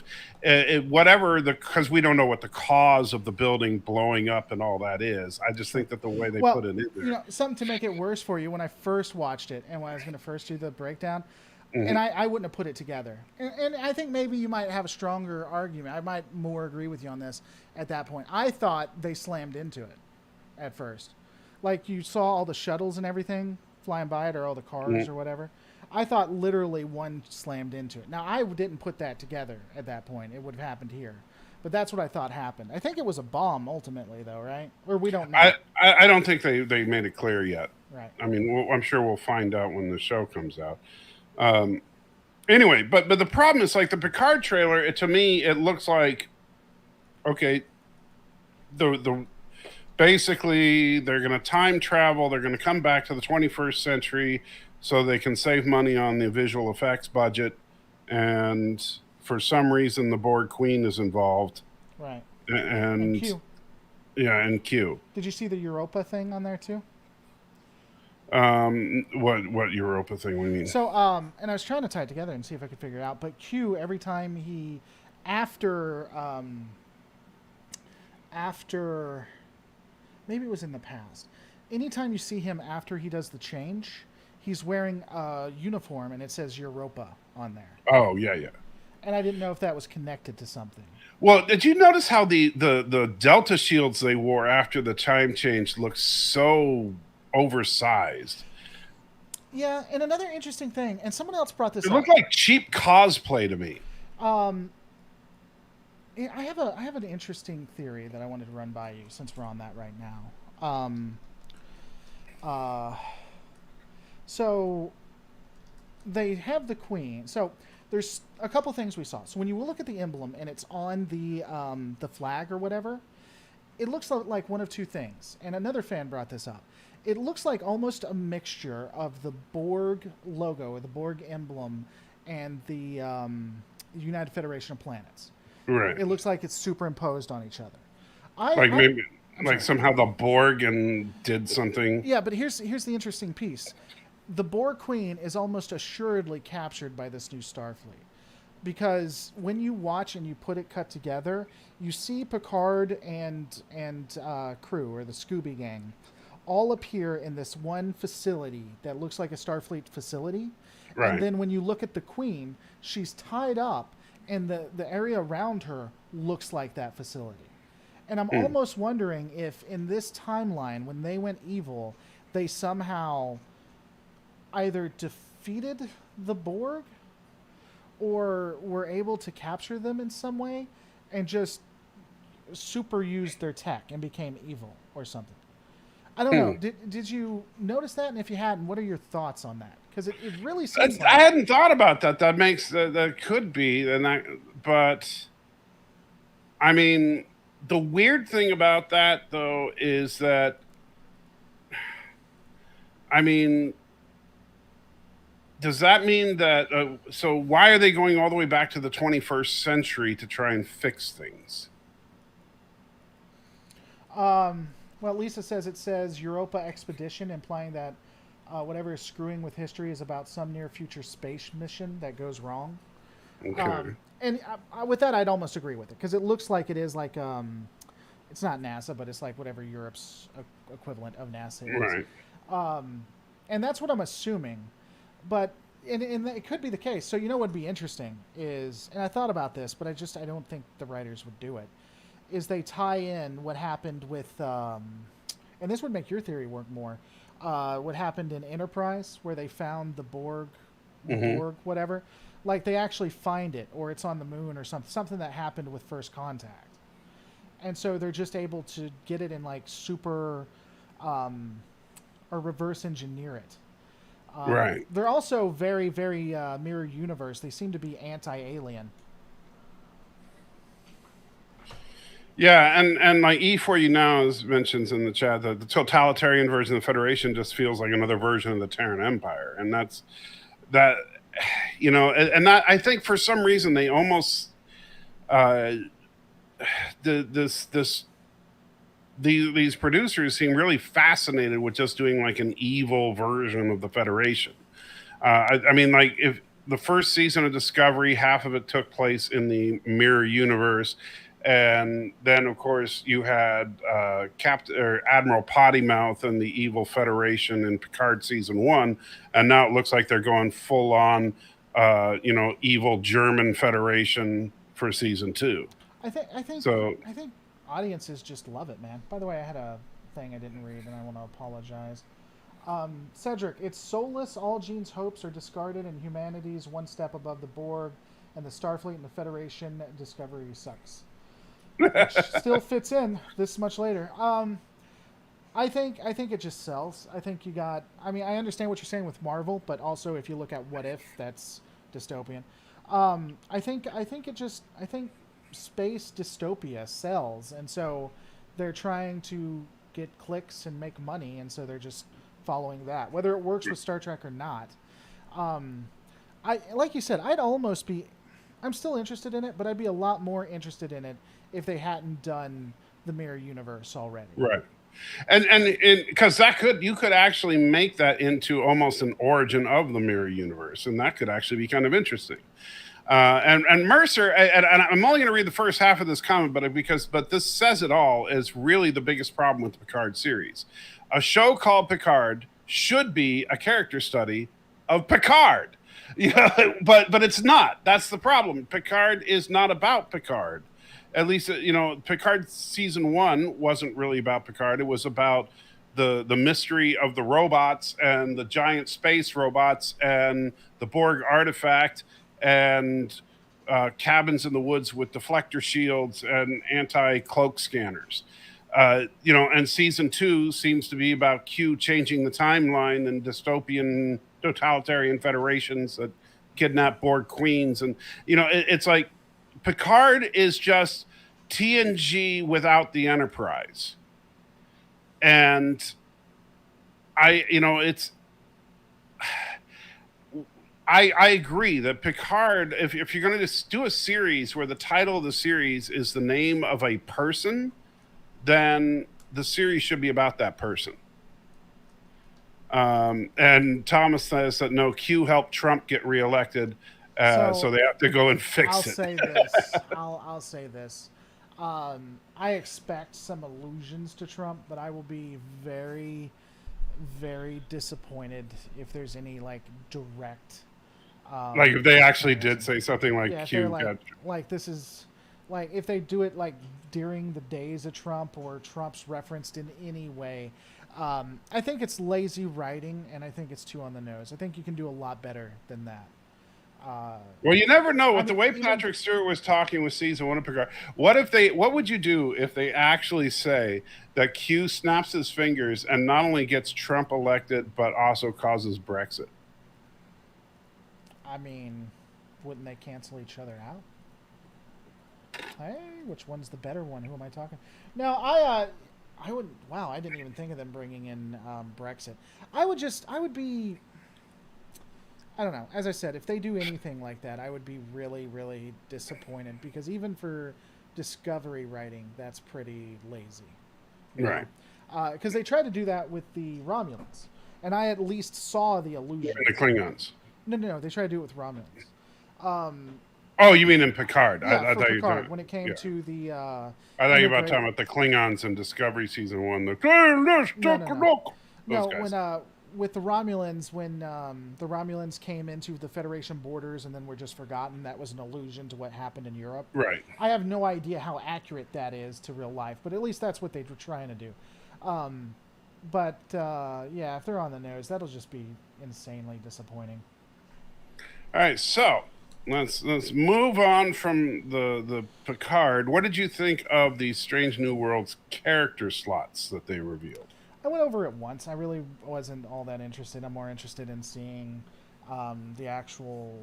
because we don't know what the cause of the building blowing up and all that is. I just think that the way they put it in there. Something to make it worse for you, when I first watched it and when I was going to first do the breakdown, and I wouldn't have put it together. And I think maybe you might have a stronger argument. I might more agree with you on this at that point. I thought they slammed into it at first. Like you saw all the shuttles and everything flying by it, or all the cars or whatever. I thought literally one slammed into it. Now, I didn't put that together at that point. It would have happened here. But that's what I thought happened. I think it was a bomb ultimately, though, right? Or we don't know. I don't think they made it clear yet. Right. I mean, I'm sure we'll find out when the show comes out. Anyway, but the problem is, like, the Picard trailer, to me, it looks like, okay, basically they're going to time travel. They're going to come back to the 21st century so they can save money on the visual effects budget. And for some reason, the Borg Queen is involved. Right. And Q. Yeah, and Q. Did you see the Europa thing on there, too? What Europa thing? What do you mean? So, and I was trying to tie it together and see if I could figure it out. But Q, every time after, maybe it was in the past. Anytime you see him after he does the change, he's wearing a uniform and it says Europa on there. Oh, yeah, yeah. And I didn't know if that was connected to something. Well, did you notice how the Delta shields they wore after the time change looked so oversized? Yeah, and another interesting thing, and someone else brought this It up. looked like cheap cosplay to me. I have an interesting theory that I wanted to run by you since we're on that right now. So they have the queen. So there's a couple things we saw. So when you look at the emblem and it's on the flag or whatever, it looks like one of two things. And another fan brought this up. It looks like almost a mixture of the Borg logo or the Borg emblem and the United Federation of Planets. Right. It looks like it's superimposed on each other. Maybe somehow the Borg and did something. Yeah, but here's the interesting piece. The Borg Queen is almost assuredly captured by this new Starfleet. Because when you watch and you put it cut together, you see Picard and crew, or the Scooby Gang, all appear in this one facility that looks like a Starfleet facility. Right. And then when you look at the Queen, she's tied up, and the area around her looks like that facility. And I'm almost wondering if in this timeline, when they went evil, they somehow either defeated the Borg or were able to capture them in some way and just super used their tech and became evil or something. I don't know. Did you notice that? And if you hadn't, what are your thoughts on that? Because it really seems like... I hadn't thought about that. That makes that could be, but I mean, the weird thing about that though is that, I mean, does that mean that? So why are they going all the way back to the 21st century to try and fix things? Well, Lisa says it says Europa Expedition, implying that whatever is screwing with history is about some near future space mission that goes wrong. Okay. And with that, I'd almost agree with it because it looks like it is like it's not NASA, but it's like whatever Europe's equivalent of NASA is. Right. And that's what I'm assuming. But and it could be the case. So you know what would be interesting is, and I thought about this, but I don't think the writers would do it, is they tie in what happened with, and this would make your theory work more, what happened in Enterprise, where they found the Borg, whatever. Like, they actually find it, or it's on the moon or something that happened with First Contact. And so they're just able to get it in, like, super, or reverse engineer it. Right. They're also very, very mirror universe. They seem to be anti-alien. Yeah, and like E4U now mentions in the chat that the totalitarian version of the Federation just feels like another version of the Terran Empire, and that's that, you know, and that I think for some reason they almost these producers seem really fascinated with just doing like an evil version of the Federation. I mean, like if the first season of Discovery, half of it took place in the mirror universe. And then, of course, you had Admiral Pottymouth and the Evil Federation in Picard season 1, and now it looks like they're going full on, evil German Federation for season 2. I think audiences just love it, man. By the way, I had a thing I didn't read, and I want to apologize. Cedric, it's soulless. All Gene's hopes are discarded, and humanity's one step above the Borg, and the Starfleet and the Federation. Discovery sucks. Which still fits in this much later. I think it just sells. I think I understand what you're saying with Marvel, but also if you look at What If, that's dystopian. I think space dystopia sells, and so they're trying to get clicks and make money, and so they're just following that, whether it works with Star Trek or not. Like you said, I'm still interested in it, but I'd be a lot more interested in it if they hadn't done the mirror universe already. Right. And because you could actually make that into almost an origin of the mirror universe, and that could actually be kind of interesting. And Mercer, and I'm only going to read the first half of this comment, but this says it all, is really the biggest problem with the Picard series. A show called Picard should be a character study of Picard. Yeah, but it's not. That's the problem. Picard is not about Picard. At least Picard season 1 wasn't really about Picard. It was about the mystery of the robots and the giant space robots and the Borg artifact and cabins in the woods with deflector shields and anti-cloak scanners. And season 2 seems to be about Q changing the timeline and dystopian totalitarian federations that kidnap Borg queens. And, it's like Picard is just TNG without the Enterprise. And I agree that Picard, if you're going to just do a series where the title of the series is the name of a person, then the series should be about that person. And Thomas says that no, Q helped Trump get reelected, so they have to go and fix it. I'll say this. I expect some allusions to Trump, but I will be very, very disappointed if there's any direct. If they actually did say something like Q. This is if they do it during the days of Trump or Trump's referenced in any way. I think it's lazy writing, and I think it's too on the nose. I think you can do a lot better than that. Well, you never know. With the way Patrick Stewart was talking with season 1 of Picard, what would you do if they actually say that Q snaps his fingers and not only gets Trump elected, but also causes Brexit? I mean, wouldn't they cancel each other out? Hey, which one's the better one? Who am I talking? No, I wouldn't. Wow, I didn't even think of them bringing in Brexit. I would be. I don't know. As I said, if they do anything like that, I would be really, really disappointed because even for Discovery writing, that's pretty lazy. Right. Because they tried to do that with the Romulans, and I at least saw the illusion. And the Klingons. No. They tried to do it with Romulans. Oh, you mean in Picard? Yeah, I thought you were talking when it came to the. I thought you were talking about the Klingons in Discovery season 1. No, with the Romulans, when the Romulans came into the Federation borders and then were just forgotten, that was an allusion to what happened in Europe. Right. I have no idea how accurate that is to real life, but at least that's what they were trying to do. If they're on the nose, that'll just be insanely disappointing. All right, so let's move on from the Picard. What did you think of the Strange New Worlds character slots that they revealed? I went over it once. I really wasn't all that interested. I'm more interested in seeing the actual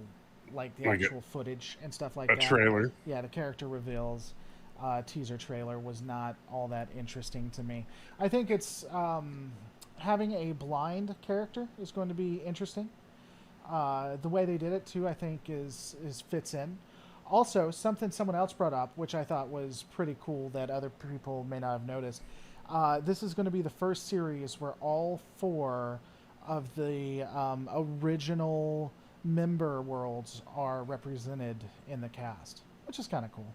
footage and stuff like that. A trailer. Yeah, the character reveals. Teaser trailer was not all that interesting to me. I think it's having a blind character is going to be interesting. The way they did it too, I think, is fits in. Also, someone else brought up, which I thought was pretty cool that other people may not have noticed. This is going to be the first series where all 4 of the original member worlds are represented in the cast, which is kind of cool.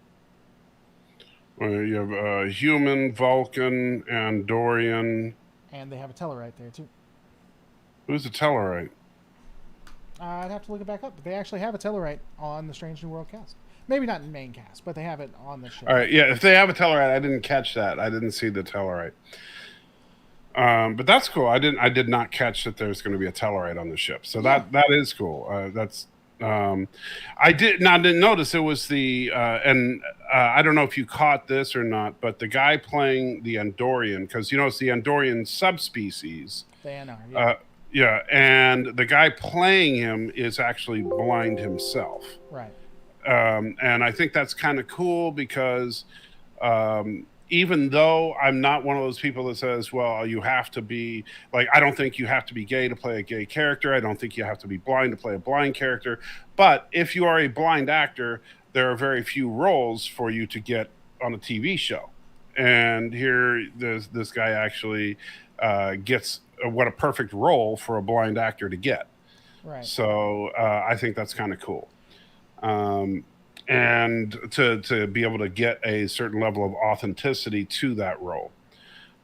You have Human, Vulcan, Andorian. And they have a Tellarite there, too. Who's a Tellarite? I'd have to look it back up. But they actually have a Tellarite on the Strange New World cast. Maybe not in main cast, but they have it on the show. All right, yeah, if they have a Tellarite, I didn't catch that. I didn't see the Tellarite. But that's cool. I did not catch that there's going to be a Tellarite on the ship. So that is cool. I didn't notice it was the I don't know if you caught this or not, but the guy playing the Andorian, because it's the Andorian subspecies. The Anar, yeah, and the guy playing him is actually blind himself. Right. And I think that's kind of cool because even though I'm not one of those people that says, well, you have to be I don't think you have to be gay to play a gay character. I don't think you have to be blind to play a blind character. But if you are a blind actor, there are very few roles for you to get on a TV show. And here, this guy actually gets what a perfect role for a blind actor to get. Right. So I think that's kind of cool. And to be able to get a certain level of authenticity to that role.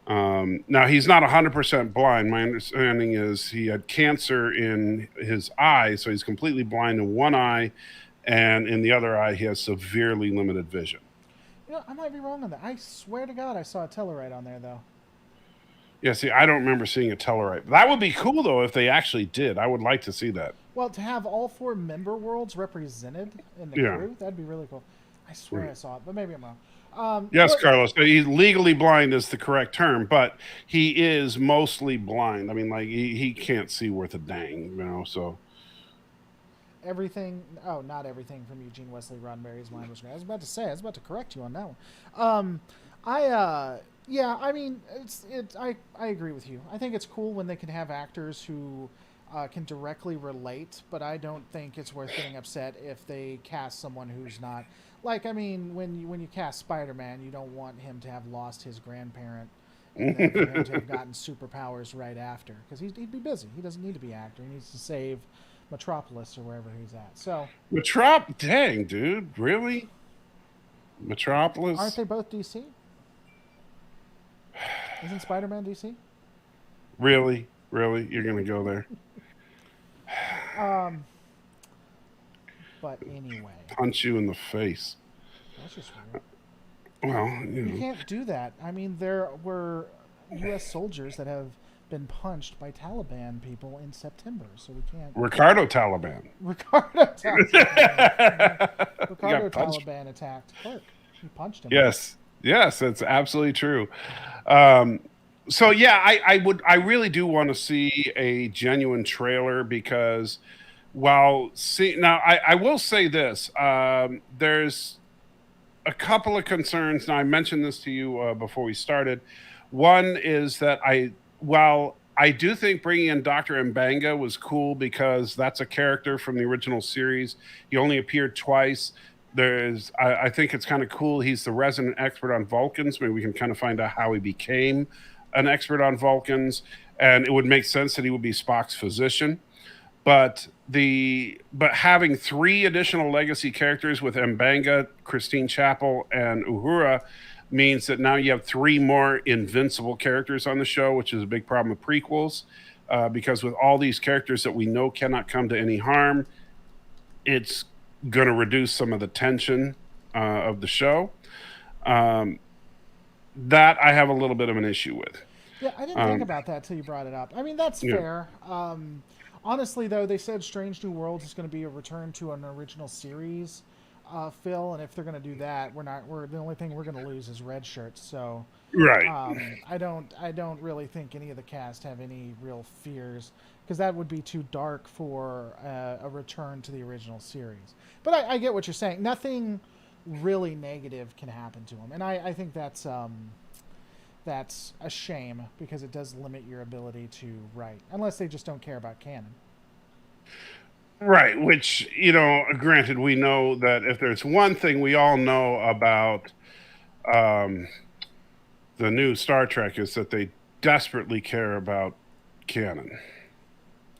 Now he's not 100% blind. My understanding is he had cancer in his eye, so he's completely blind in one eye, and in the other eye he has severely limited vision. I might be wrong on that. I swear to God, I saw a Tellarite on there though. Yeah, see, I don't remember seeing a Tellarite. That would be cool though if they actually did. I would like to see that. Well, to have all 4 member worlds represented in the Yeah. crew, that'd be really cool. I swear Right. I saw it, but maybe I'm wrong. Yes, Carlos. He's legally blind is the correct term, but he is mostly blind. I mean, like he can't see worth a dang. So Everything. Oh, not everything from Eugene Wesley Roddenberry's mind was great. I was about to say. I was about to correct you on that one. Yeah. I mean, I agree with you. I think it's cool when they can have actors who can directly relate, but I don't think it's worth getting upset if they cast someone who's not. Like, I mean, when you cast Spider-Man, you don't want him to have lost his grandparent and then for him to have gotten superpowers right after, because he'd be busy. He doesn't need to be an actor. He needs to save Metropolis or wherever he's at. So, Dang, dude, really? Metropolis? aren't they both DC? Isn't Spider-Man DC? Really? You're gonna go there? But anyway, Punch you in the face. that's just weird. Well, You can't do that. I mean, there were U.S. soldiers that have been punched by Taliban people in September, so we can't. Ricardo Taliban. Ricardo Taliban. Ricardo punched. Taliban attacked Clark. He punched him. Yes, that's absolutely true. So yeah, I really do want to see a genuine trailer because I will say this, there's a couple of concerns. Now I mentioned this to you before we started. One is that while I do think bringing in Dr. Mbanga was cool because that's a character from the original series. He only appeared twice. I think it's kind of cool. He's the resident expert on Vulcans. Maybe we can kind of find out how he became an expert on Vulcans, and it would make sense that he would be Spock's physician. But having 3 additional legacy characters with Mbanga, Christine Chapel, and Uhura means that now you have 3 more invincible characters on the show, which is a big problem with prequels, because with all these characters that we know cannot come to any harm, it's going to reduce some of the tension of the show. That I have a little bit of an issue with. Yeah, I didn't think about that till you brought it up. I mean, that's fair. Honestly, though, they said Strange New Worlds is going to be a return to an original series, Phil, and if they're going to do that, we're the only thing we're going to lose is red shirts. So, Right. I don't really think any of the cast have any real fears because that would be too dark for a return to the original series. But I get what you're saying. Nothing really negative can happen to them, and I think that's a shame because it does limit your ability to write, unless they just don't care about canon. Right, which, granted, we know that if there's one thing we all know about the new Star Trek is that they desperately care about canon.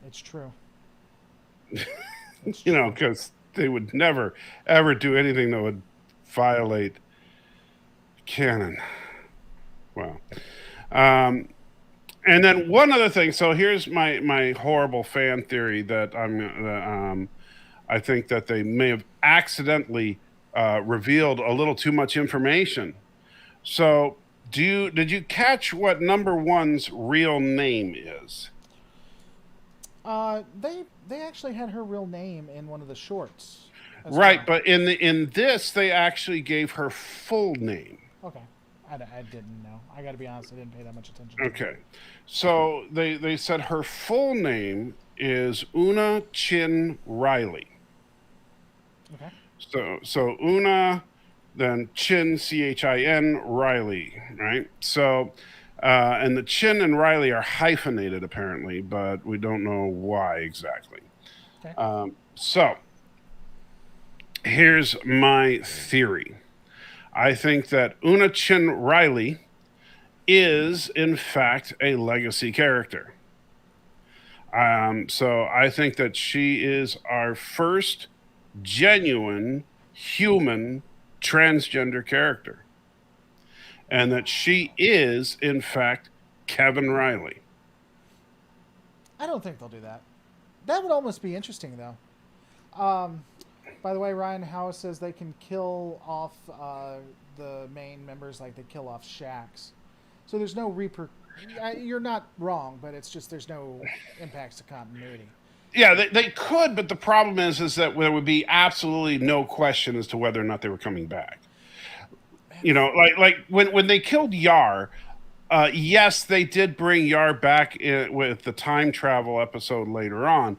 It's true. Because they would never, ever do anything that would violate canon. Wow. And then one other thing. So here's my horrible fan theory that I think that they may have accidentally revealed a little too much information. So did you catch what number 1's real name is? They actually had her real name in one of the shorts. Right, well. but in this they actually gave her full name. Okay. I didn't know. I got to be honest, I didn't pay that much attention. Okay. So they said her full name is Una Chin Riley. Okay. So Una, then Chin, Chin, Riley, right? So, and the Chin and Riley are hyphenated apparently, but we don't know why exactly. Okay. So here's my theory. I think that Una Chin Riley is, in fact, a legacy character. So I think that she is our first genuine human transgender character. and that she is, in fact, Kevin Riley. I don't think they'll do that. That would almost be interesting, though. By the way, Ryan House says they can kill off the main members like they kill off Shax. So there's no You're not wrong, but it's just there's no impacts to continuity. Yeah, they could, but the problem is that there would be absolutely no question as to whether or not they were coming back. You know, like when they killed Yar, yes, they did bring Yar back with the time travel episode later on,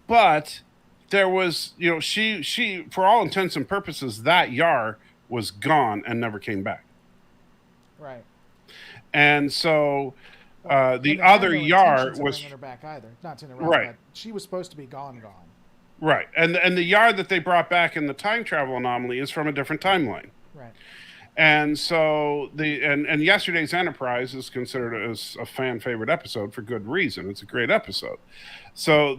but there was, you know, she for all intents and purposes, that Yar was gone and never came back. Right. And so the other Yar was bringing her back either. Not to interrupt, right. But she was supposed to be gone. Right, and the Yar that they brought back in the time travel anomaly is from a different timeline. Right. And so and yesterday's Enterprise is considered as a fan favorite episode for good reason. It's a great episode. So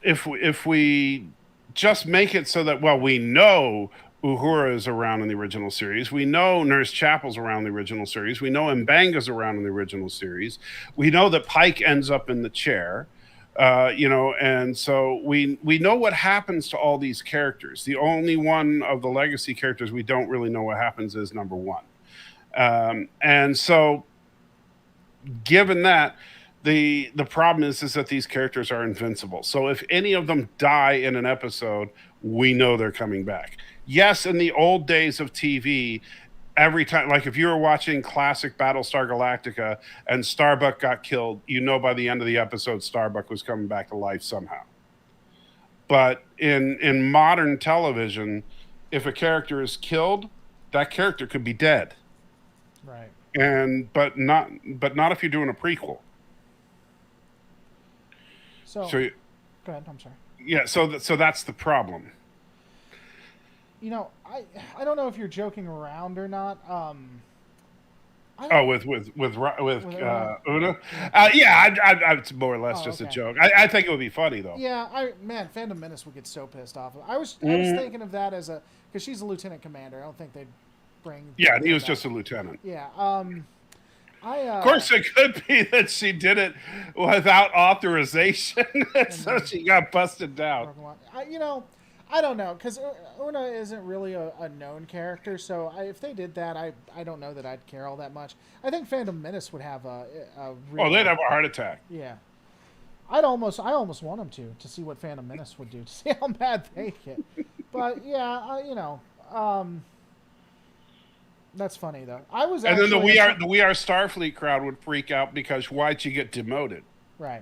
if we just make it so that, well, we know Uhura is around in the original series, we know Nurse Chapel's around in the original series, we know Mbanga's around in the original series, we know that Pike ends up in the chair. You know, and so we know what happens to all these characters. The only one of the legacy characters we don't really know what happens is number one. And so, given that, the problem is that these characters are invincible. So if any of them die in an episode, we know they're coming back. Yes, in the old days of TV, every time, like if you were watching classic Battlestar Galactica and Starbuck got killed, you know by the end of the episode Starbuck was coming back to life somehow. But in modern television, if a character is killed, that character could be dead. Right. But not if you're doing a prequel. So go ahead. I'm sorry. Yeah. So that's the problem. You know, I don't know if you're joking around or not. With Una? Yeah, it's more or less just a joke. I think it would be funny though. Yeah, Phantom Menace would get so pissed off. I was thinking of that as because she's a lieutenant commander. I don't think they'd bring. Yeah, he was just a lieutenant. Yeah. Of course, it could be that she did it without authorization, so she got busted down. I don't know, because Una isn't really a known character, so if they did that, I don't know that I'd care all that much. I think Phantom Menace would have a real... Oh, they'd have a heart attack. Yeah. I almost want them to see what Phantom Menace would do, to see how bad they get. But, yeah, that's funny, though. And then the We Are Starfleet crowd would freak out because why'd you get demoted? Right.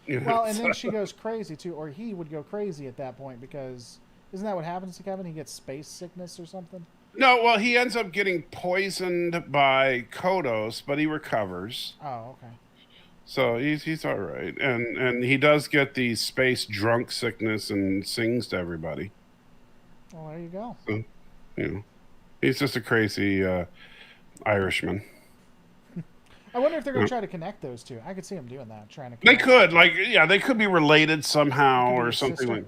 Well, and then she goes crazy, too, or he would go crazy at that point, because isn't that what happens to Kevin? He gets space sickness or something? No, well, he ends up getting poisoned by Kodos, but he recovers. Oh, okay. So he's all right. And he does get the space drunk sickness and sings to everybody. Well, there you go. So, he's just a crazy Irishman. I wonder if they're going to try to connect those two. I could see them doing that, trying to connect. They could, they could be related somehow or something like.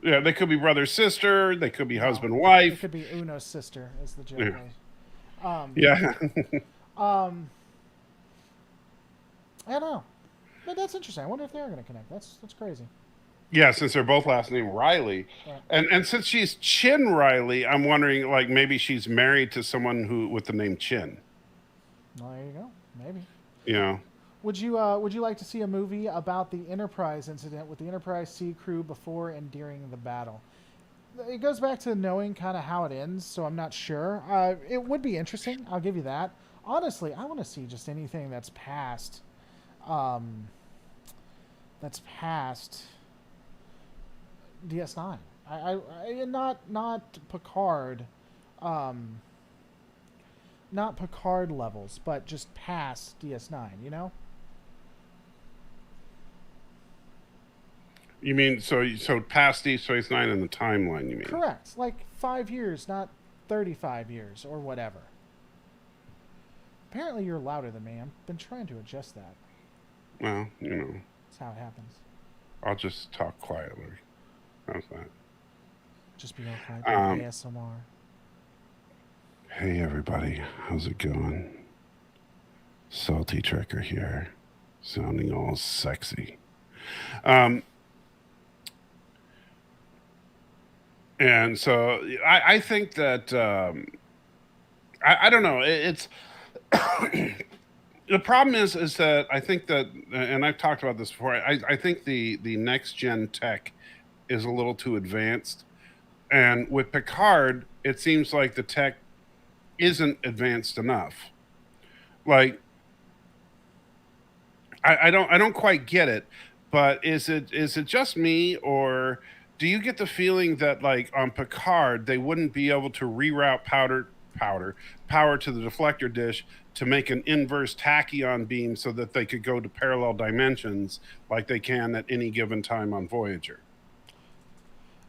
Yeah, they could be brother sister. They could be husband wife. It could be Uno's sister, is the joke. Yeah. I don't know, but that's interesting. I wonder if they are going to connect. That's crazy. Yeah, since they're both last name Riley, and since she's Chin Riley, I'm wondering like maybe she's married to someone with the name Chin. Well, there you go. Maybe. Yeah. Would you like to see a movie about the Enterprise incident with the Enterprise sea crew before and during the battle? It goes back to knowing kind of how it ends, so I'm not sure. It would be interesting. I'll give you that. Honestly, I want to see just anything that's past. DS9. I not Picard. Not Picard levels, but just past DS9, You mean so past Deep Space Nine in the timeline, you mean? Correct. Like 5 years, not 35 years or whatever. Apparently you're louder than me. I've been trying to adjust that. Well, That's how it happens. I'll just talk quietly. How's that? Just be all quiet. Do Um, ASMR. hey everybody, how's it going? Salty Trekker here, sounding all sexy. Um, and so I think that I don't know. It's the problem is that I think that, and I've talked about this before. I think the next gen tech is a little too advanced, and with Picard, it seems like the tech isn't advanced enough. Like I don't quite get it, but is it just me, or do you get the feeling that like on Picard they wouldn't be able to reroute power to the deflector dish to make an inverse tachyon beam so that they could go to parallel dimensions like they can at any given time on Voyager?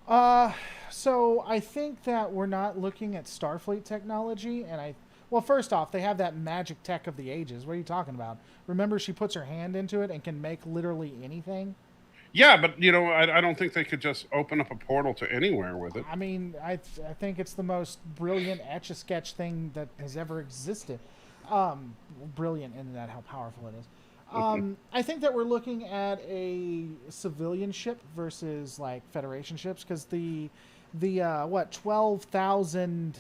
Uh, so I think that we're not looking at Starfleet technology, and well, first off, they have that magic tech of the ages. What are you talking about? Remember, she puts her hand into it and can make literally anything. Yeah, but I don't think they could just open up a portal to anywhere with it. I mean, I think it's the most brilliant etch a sketch thing that has ever existed. Brilliant in that how powerful it is. I think that we're looking at a civilian ship versus like Federation ships because the what 12,000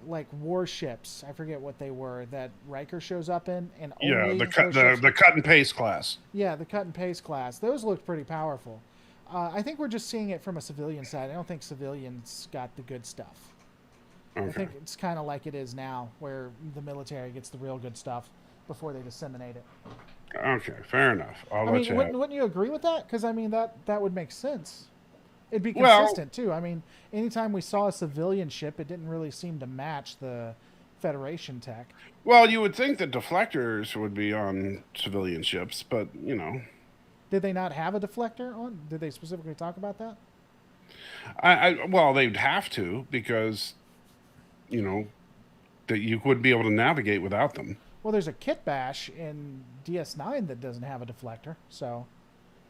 like warships, I forget what they were, that Riker shows up in, and Yeah, only the cut those ships. the cut and paste class. Yeah, the cut and paste class. Those looked pretty powerful. I think we're just seeing it from a civilian side. I don't think civilians got the good stuff. I Okay. think it's kind of like it is now, where the military gets the real good stuff before they disseminate it. Okay, fair enough. I'll I let mean, you have. wouldn't you agree with that? Because I mean, that would make sense. It'd be Well, consistent too. I mean, anytime we saw a civilian ship, it didn't really seem to match the Federation tech. well, you would think that deflectors would be on civilian ships, but Did they not have a deflector on? Did they specifically talk about that? well, they'd have to because you know that you would be able to navigate without them. Well, there's a kit bash in DS9 that doesn't have a deflector, so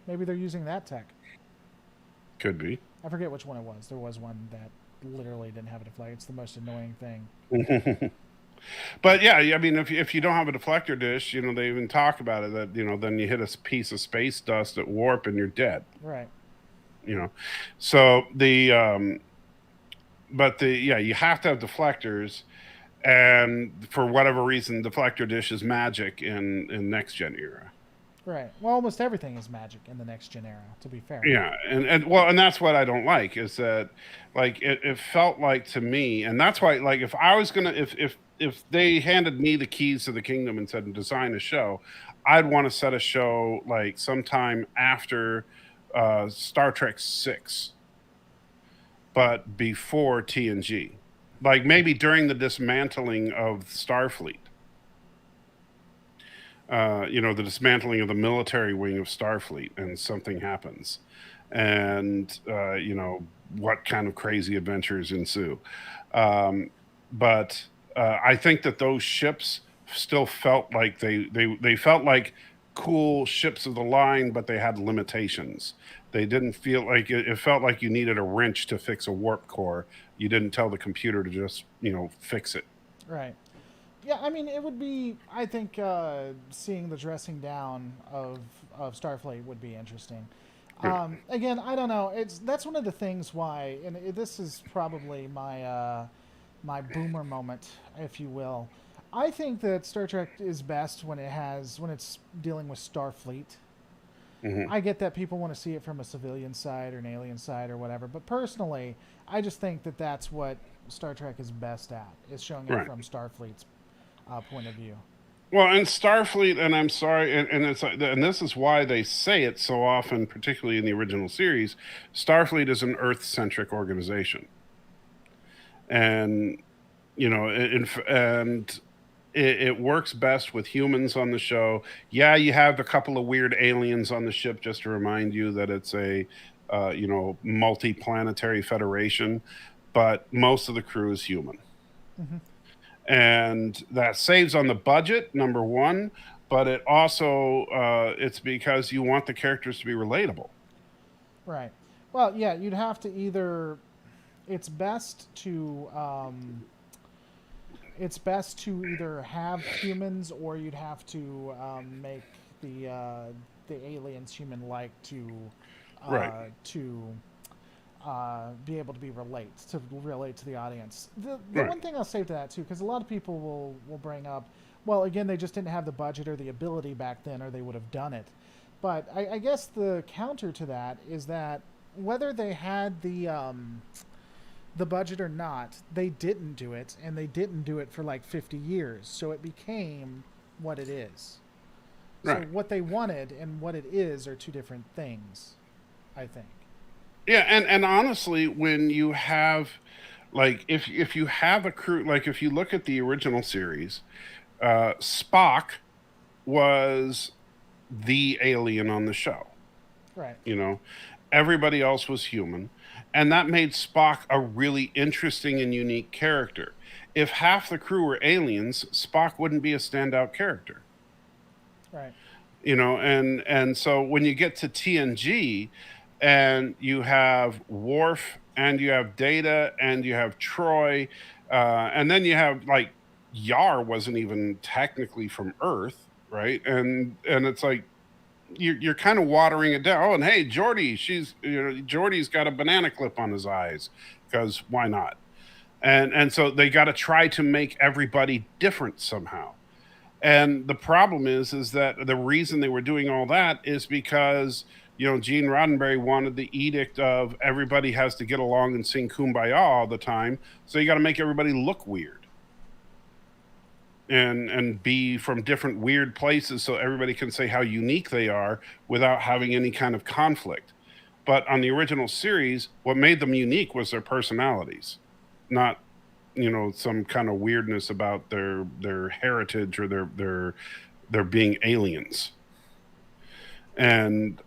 maybe they're using that tech. Could be. I forget which one it was. There was one that literally didn't have a deflector. It's the most annoying thing. But yeah, I mean, if you don't have a deflector dish, they even talk about it that then you hit a piece of space dust at warp and you're dead. Right. You know, so but yeah, you have to have deflectors, and for whatever reason, deflector dish is magic in next gen era. Right. Well, almost everything is magic in the next gen era, to be fair. Yeah, and that's what I don't like is that like it felt like to me, and that's why like if I was gonna if they handed me the keys to the kingdom and said design a show, I'd want to set a show like sometime after Star Trek 6, but before TNG, like maybe during the dismantling of Starfleet. The dismantling of the military wing of Starfleet, and something happens, and what kind of crazy adventures ensue. But I think that those ships still felt like they felt like cool ships of the line, but they had limitations. They didn't feel like it felt like you needed a wrench to fix a warp core. You didn't tell the computer to just fix it. Right. Yeah, I mean, it would be. I think seeing the dressing down of Starfleet would be interesting. Again, I don't know. That's one of the things why, and this is probably my boomer moment, if you will. I think that Star Trek is best when it's dealing with Starfleet. Mm-hmm. I get that people want to see it from a civilian side or an alien side or whatever, but personally, I just think that that's what Star Trek is best at, is showing it Right. from Starfleet's point of view. Well, and Starfleet, and I'm sorry, and it's and this is why they say it so often, particularly in the original series. Starfleet is an Earth-centric organization, and and it works best with humans on the show. Yeah, you have a couple of weird aliens on the ship just to remind you that it's a multi-planetary federation, but most of the crew is human. Mm-hmm. And that saves on the budget, number one, but it also it's because you want the characters to be relatable. Right. Well, yeah, you'd have to either it's best to either have humans, or you'd have to make the aliens human-like Right. to be able to relate to the audience. The Right. one thing I'll say to that too, because a lot of people will bring up, well, again, they just didn't have the budget or the ability back then, or they would have done it. But I guess the counter to that is that whether they had the budget or not, they didn't do it, and they didn't do it for like 50 years. So it became what it is. Right. So what they wanted and what it is are two different things, I think. Yeah, and honestly, when you have, like, if you have a crew, like if you look at the original series, Spock was the alien on the show. Right. You know, everybody else was human, and that made Spock a really interesting and unique character. If half the crew were aliens, Spock wouldn't be a standout character. Right. You know, and so when you get to TNG, and you have Worf, and you have Data, and you have Troy, and then you have, like, Yar wasn't even technically from Earth, right? And it's like you're kind of watering it down. Oh, and hey, Geordi, Geordi's got a banana clip on his eyes, because why not? And so they got to try to make everybody different somehow. And the problem is that the reason they were doing all that is because, Gene Roddenberry wanted the edict of everybody has to get along and sing Kumbaya all the time. So you got to make everybody look weird and be from different weird places, so everybody can say how unique they are without having any kind of conflict. But on the original series, what made them unique was their personalities, not some kind of weirdness about their heritage or their being aliens. And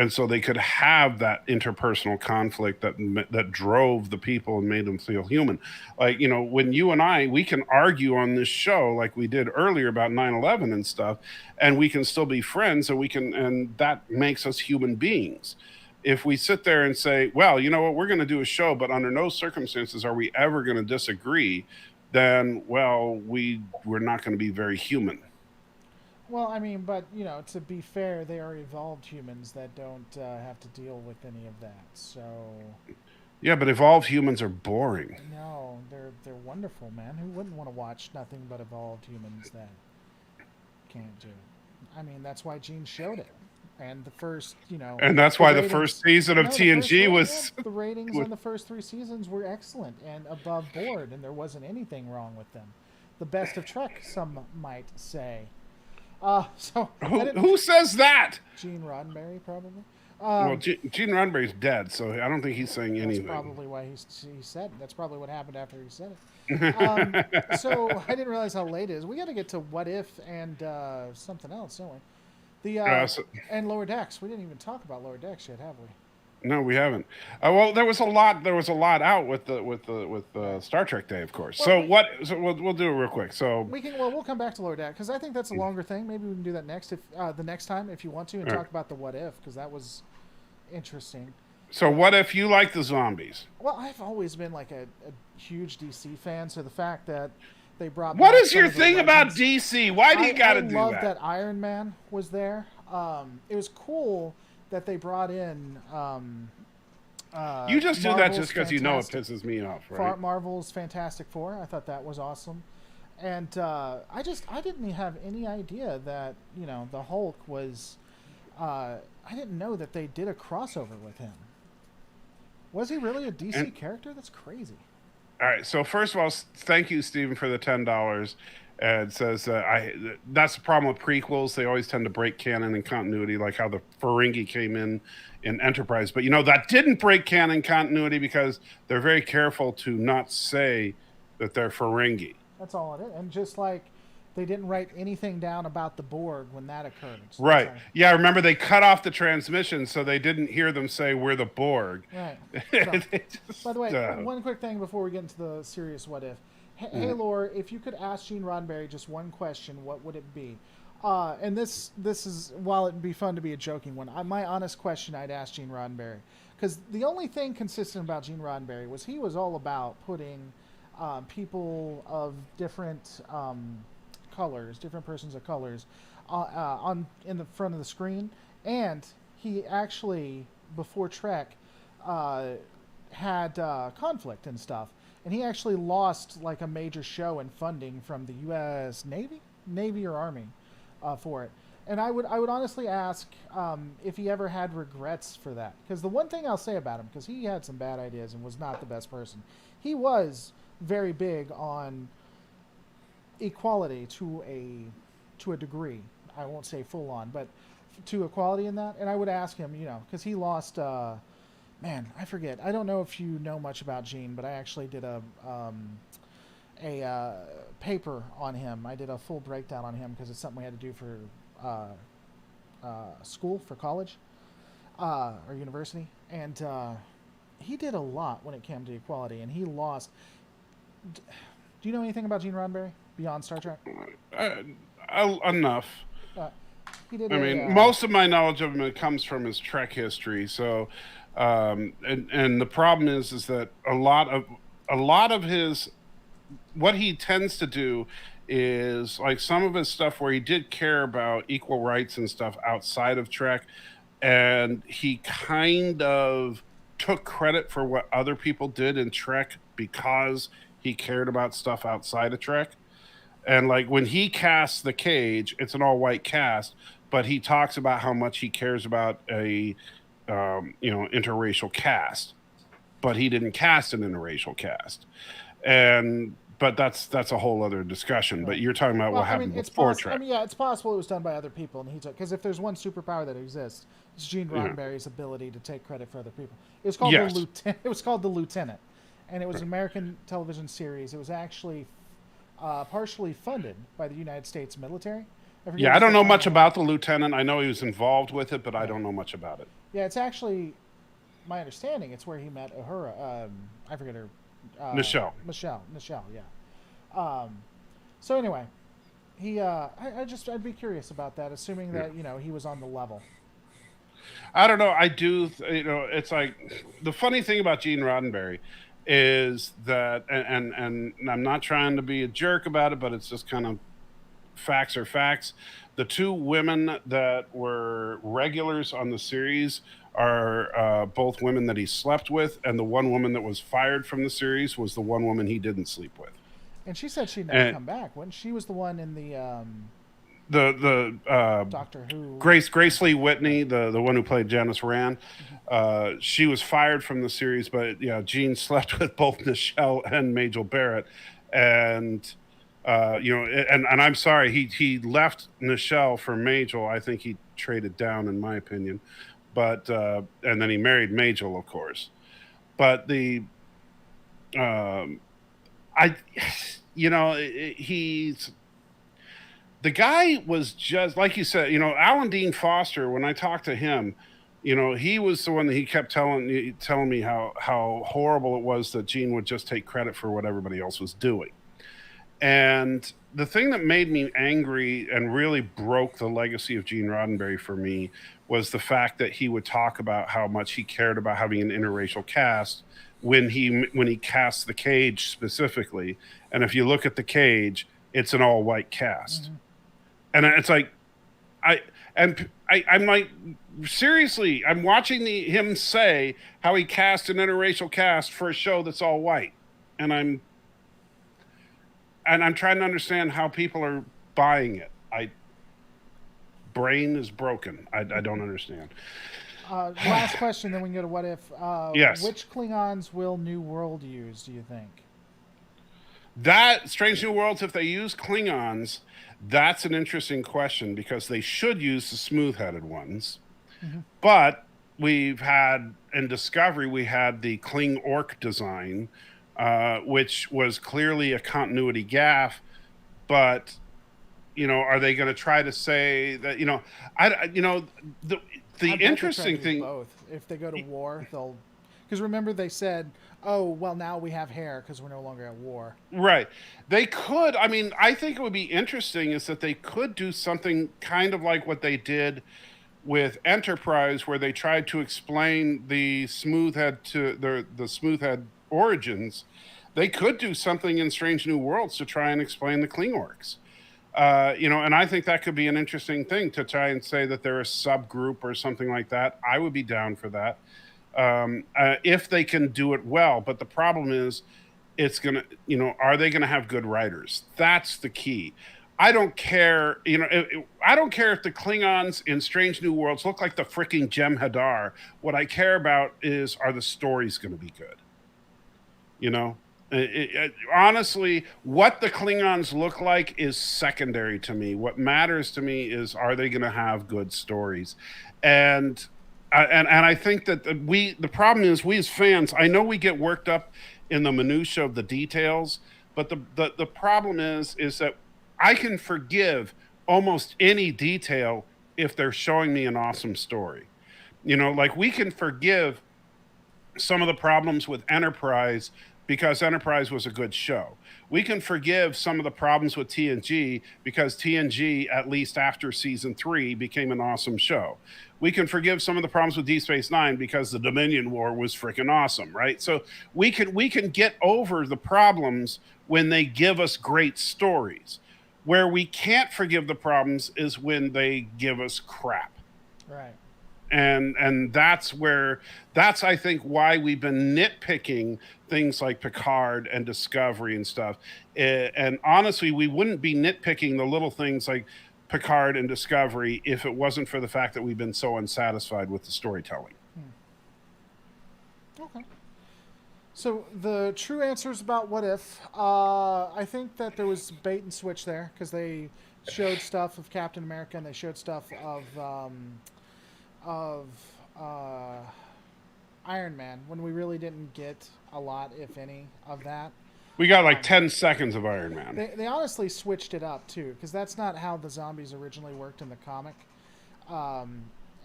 so they could have that interpersonal conflict that drove the people and made them feel human. Like, when you and we can argue on this show like we did earlier about 9/11 and stuff, and we can still be friends, and that makes us human beings. If we sit there and say, well, you know what, we're going to do a show, but under no circumstances are we ever going to disagree, then, well, we're not going to be very human. Well, I mean, but, to be fair, they are evolved humans that don't have to deal with any of that. So yeah, but evolved humans are boring. no, they're wonderful, man. Who wouldn't want to watch nothing but evolved humans that can't do it? I mean, that's why Gene showed it. And the first, and that's why the first season of TNG was the ratings on the first 3 seasons were excellent and above board, and there wasn't anything wrong with them. The best of Trek, some might say. So who says that? Gene Roddenberry, probably. Well, Gene Roddenberry's dead, so I don't think he's saying anything. That's probably why he said it. That's probably what happened after he said it. So I didn't realize how late it is. We got to get to What If and something else, don't we? And Lower Decks. We didn't even talk about Lower Decks yet, have we? No, we haven't. Well, there was a lot. There was a lot out with the Star Trek Day, of course. Well, So we'll do it real quick. So we'll come back to Lower Decks because I think that's a longer thing. Maybe we can do that the next time if you want to, and talk about the What If, because that was interesting. So what if you like the zombies? Well, I've always been like a huge DC fan, so the fact that they brought what back is your thing about DC? Why do you got to do that? I love that Iron Man was there. It was cool that they brought in. You just do that just because it pisses me off, right? Marvel's Fantastic Four. I thought that was awesome, and I didn't have any idea that the Hulk was. I didn't know that they did a crossover with him. Was he really a DC character? That's crazy. All right. So first of all, thank you, Stephen, for the $10. And it says that's the problem with prequels. They always tend to break canon and continuity, like how the Ferengi came in Enterprise. But that didn't break canon continuity because they're very careful to not say that they're Ferengi. That's all it is. And just like they didn't write anything down about the Borg when that occurred. So right. Yeah, remember they cut off the transmission so they didn't hear them say we're the Borg. Right. So, by the way, one quick thing before we get into the serious What If. Hey, Lore, if you could ask Gene Roddenberry just one question, what would it be? And this is, while it'd be fun to be a joking one, my honest question I'd ask Gene Roddenberry, because the only thing consistent about Gene Roddenberry was he was all about putting people of different colors, different persons of colors, on in the front of the screen, and he actually before Trek had conflict and stuff, and he actually lost like a major show in funding from the U.S. Navy or Army for it. And I would honestly ask if he ever had regrets for that, because the one thing I'll say about him, because he had some bad ideas and was not the best person, he was very big on equality to a degree. I won't say full on, but to equality in that. And I would ask him, because he lost. Man, I forget. I don't know if you know much about Gene, but I actually did a paper on him. I did a full breakdown on him because it's something we had to do for school, for college or university, and he did a lot when it came to equality, and he lost. Do you know anything about Gene Roddenberry beyond Star Trek? Enough. He did. I mean, most of my knowledge of him comes from his Trek history. So, and the problem is that a lot of his, what he tends to do is like some of his stuff where he did care about equal rights and stuff outside of Trek, and he kind of took credit for what other people did in Trek because he cared about stuff outside of Trek. And like when he casts the Cage, it's an all-white cast, but he talks about how much he cares about a interracial cast, but he didn't cast an interracial cast. But that's a whole other discussion. Right. But you're talking about what happened before Trek. It's possible it was done by other people, and he took, because if there's one superpower that exists, it's Gene Roddenberry's ability to take credit for other people. It was called the Lieutenant. It was called The Lieutenant, and it was an American television series. It was actually partially funded by the United States military. I don't know much about The Lieutenant. I know he was involved with it, but I don't know much about it. Yeah, it's actually my understanding. It's where he met Uhura. I forget her. Michelle, yeah. So anyway, I'd be curious about that, assuming that he was on the level. I don't know. I do. It's like the funny thing about Gene Roddenberry is that, and I'm not trying to be a jerk about it, but it's just kind of facts are facts. The two women that were regulars on the series are both women that he slept with, and the one woman that was fired from the series was the one woman he didn't sleep with. And she said she'd never come back. When she was the one in the Doctor Who, Grace Lee Whitney, the one who played Janice Rand, she was fired from the series, but Gene slept with both Nichelle and Majel Barrett, and and I'm sorry, he left Nichelle for Majel. I think he traded down, in my opinion. But and then he married Majel, of course. But he's the guy was just like you said. Alan Dean Foster. When I talked to him, he was the one that he kept telling me how horrible it was that Gene would just take credit for what everybody else was doing. And the thing that made me angry and really broke the legacy of Gene Roddenberry for me was the fact that he would talk about how much he cared about having an interracial cast when he cast the Cage specifically. And if you look at the Cage, it's an all-white cast. Mm-hmm. And it's like, I'm like, seriously, I'm watching him say how he cast an interracial cast for a show that's all white. And I'm trying to understand how people are buying it. Brain is broken. I don't understand. Last question, then we can go to what if. Yes. Which Klingons will New World use, do you think? That Strange New Worlds, if they use Klingons, that's an interesting question because they should use the smooth-headed ones. Mm-hmm. But we've had, in Discovery, we had the Kling Orc design, which was clearly a continuity gaffe, but are they going to try to say that the interesting thing? Both. If they go to war, they'll, Because remember they said, oh, well, now we have hair because we're no longer at war. Right. They could. I mean, I think it would be interesting is that they could do something kind of like what they did with Enterprise, where they tried to explain the smoothhead to the smoothhead origins. They could do something in Strange New Worlds to try and explain the Klingorks. And I think that could be an interesting thing to try and say that they're a subgroup or something like that. I would be down for that if they can do it well. But the problem is, it's gonna, are they gonna have good writers? That's the key. I don't care, I don't care if the Klingons in Strange New Worlds look like the freaking Jem'Hadar. What I care about is, are the stories going to be good? Honestly, what the Klingons look like is secondary to me. What matters to me is, are they going to have good stories? And I think that the problem is, we as fans, I know we get worked up in the minutia of the details, but the problem is that I can forgive almost any detail if they're showing me an awesome story. Like we can forgive some of the problems with Enterprise because Enterprise was a good show. We can forgive some of the problems with TNG because TNG, at least after season 3, became an awesome show. We can forgive some of the problems with Deep Space Nine because the Dominion War was freaking awesome, right? So we can get over the problems when they give us great stories. Where we can't forgive the problems is when they give us crap. Right. And that's I think why we've been nitpicking things like Picard and Discovery and stuff. And honestly, we wouldn't be nitpicking the little things like Picard and Discovery if it wasn't for the fact that we've been so unsatisfied with the storytelling. Okay. So the true answers about What If, I think that there was bait and switch there because they showed stuff of Captain America and they showed stuff of Iron Man when we really didn't get a lot, if any, of that. We got like 10 seconds of Iron Man. They honestly switched it up too because that's not how the zombies originally worked in the comic.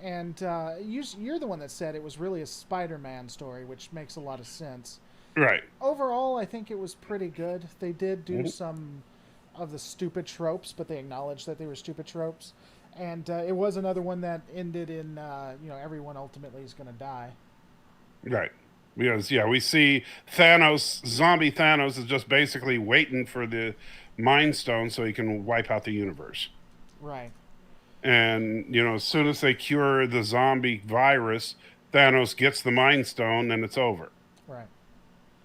You're the one that said it was really a Spider-Man story, which makes a lot of sense. Right. Overall, I think it was pretty good. They did do some of the stupid tropes, but they acknowledged that they were stupid tropes. And it was another one that ended in, everyone ultimately is going to die. Right. Because, we see Thanos, zombie Thanos is just basically waiting for the Mind Stone so he can wipe out the universe. Right. And, as soon as they cure the zombie virus, Thanos gets the Mind Stone and it's over. Right.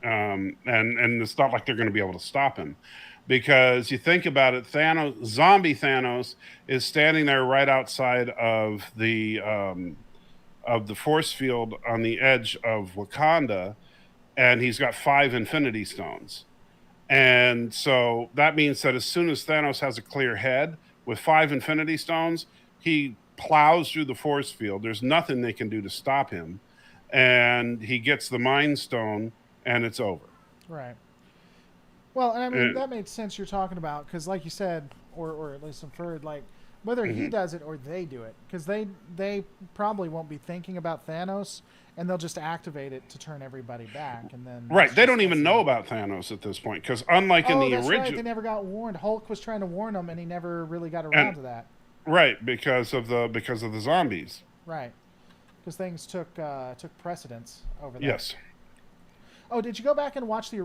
And it's not like they're going to be able to stop him. Because you think about it, zombie Thanos is standing there right outside of the force field on the edge of Wakanda, and he's got 5 Infinity Stones. And so that means that as soon as Thanos has a clear head with 5 Infinity Stones, he plows through the force field. There's nothing they can do to stop him. And he gets the Mind Stone, and it's over. Right. Well, and I mean, that made sense you're talking about, because like you said, or at least inferred, like, whether he does it or they do it, because they probably won't be thinking about Thanos, and they'll just activate it to turn everybody back, and then... Right, they don't even know about Thanos at this point, because unlike in the original... right, they never got warned. Hulk was trying to warn them, and he never really got around to that. Right, because of the zombies. Right, because things took precedence over that. Yes. Oh, did you go back and watch the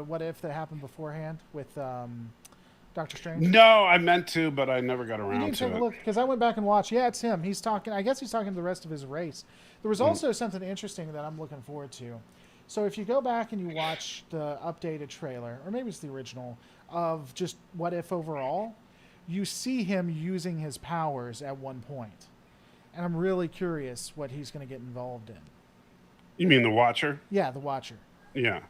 What If that happened beforehand with Doctor Strange? No, I meant to, but I never got around to it. You need to take a look, because I went back and watched. Yeah, it's him. He's talking. I guess he's talking to the rest of his race. There was also something interesting that I'm looking forward to. So if you go back and you watch the updated trailer, or maybe it's the original, of just What If overall, you see him using his powers at one point. And I'm really curious what he's going to get involved in. You mean the Watcher? Yeah, the Watcher. Yeah.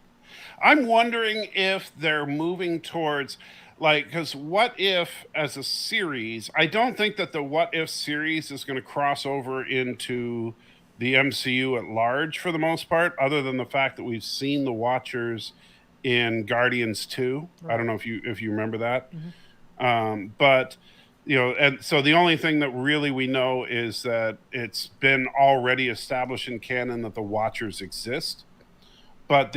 I'm wondering if they're moving towards, because What If as a series, I don't think that the What If series is going to cross over into the MCU at large for the most part, other than the fact that we've seen the Watchers in Guardians 2. Right. I don't know if you remember that. Mm-hmm. But And so the only thing that really we know is that it's been already established in canon that the Watchers exist. But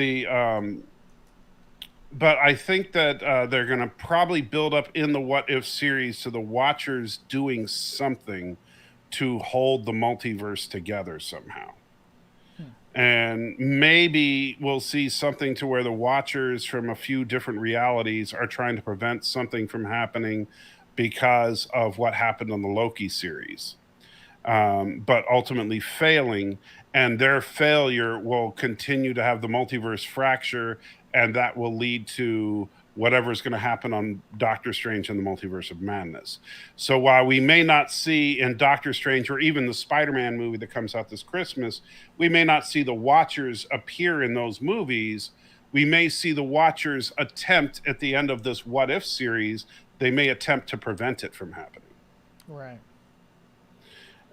but I think that they're going to probably build up in the What If series to the Watchers doing something to hold the multiverse together somehow. Hmm. And maybe we'll see something to where the Watchers from a few different realities are trying to prevent something from happening because of what happened on the Loki series, but ultimately failing. And their failure will continue to have the multiverse fracture, and that will lead to whatever's going to happen on Doctor Strange and the Multiverse of Madness. So while we may not see in Doctor Strange or even the Spider-Man movie that comes out this Christmas, we may not see the Watchers appear in those movies. We may see the Watchers attempt at the end of this What If series, they may attempt to prevent it from happening. Right.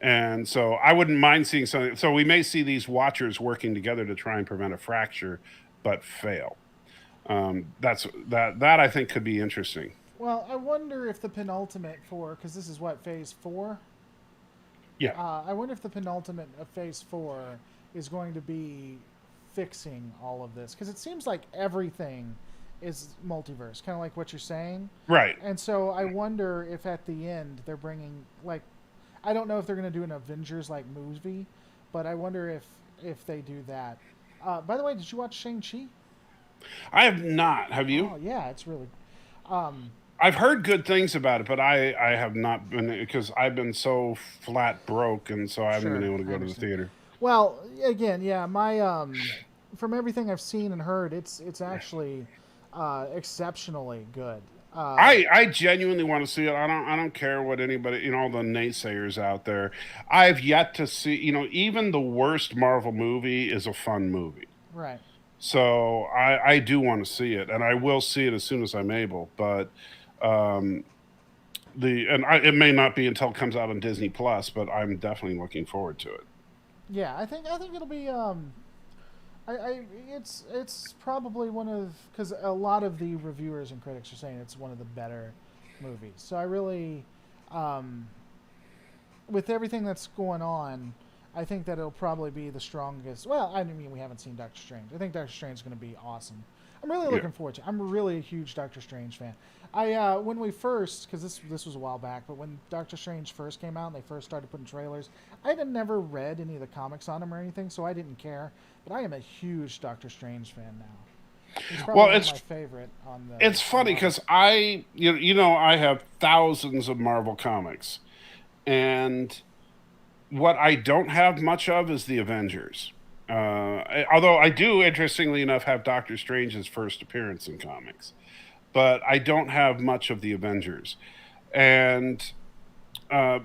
And so I wouldn't mind seeing something. So we may see these Watchers working together to try and prevent a fracture, but fail. That I think could be interesting. Well, I wonder if the penultimate for, because this is what, phase 4. Yeah. I wonder if the penultimate of phase 4 is going to be fixing all of this, because it seems like everything is multiverse, kind of like what you're saying. Right. And so I wonder if at the end they're bringing, like, I don't know if they're going to do an Avengers like movie, but I wonder if they do that. By the way, did you watch Shang-Chi? I have not. Have you? Oh yeah, it's really. Um, I've heard good things about it, but I have not been, because I've been so flat broke, and so I haven't sure, been able to I go to the understand. theater. Well, again, yeah, my from everything I've seen and heard, it's actually exceptionally good. I genuinely want to see it. I don't care what anybody, all the naysayers out there. I've yet to see, even the worst Marvel movie is a fun movie. Right. So I do want to see it, and I will see it as soon as I'm able. But um, it may not be until it comes out on Disney Plus, but I'm definitely looking forward to it. Yeah, I think it'll be it's probably one of, because a lot of the reviewers and critics are saying it's one of the better movies. So I really, um, with everything that's going on, I think that it'll probably be the strongest. Well, I mean, we haven't seen Doctor Strange. I think Doctor Strange is going to be awesome. I'm really Yeah. looking forward to it. I'm really a huge Doctor Strange fan. I when we first, because this was a while back, but when Doctor Strange first came out and they first started putting trailers, I had never read any of the comics on him or anything, so I didn't care. But I am a huge Doctor Strange fan now. He's probably Well, one of my it's favorite on the it's funny Marvel. because I have thousands of Marvel comics, and what I don't have much of is the Avengers. Although I do, interestingly enough, have Doctor Strange's first appearance in comics, but I don't have much of the Avengers, and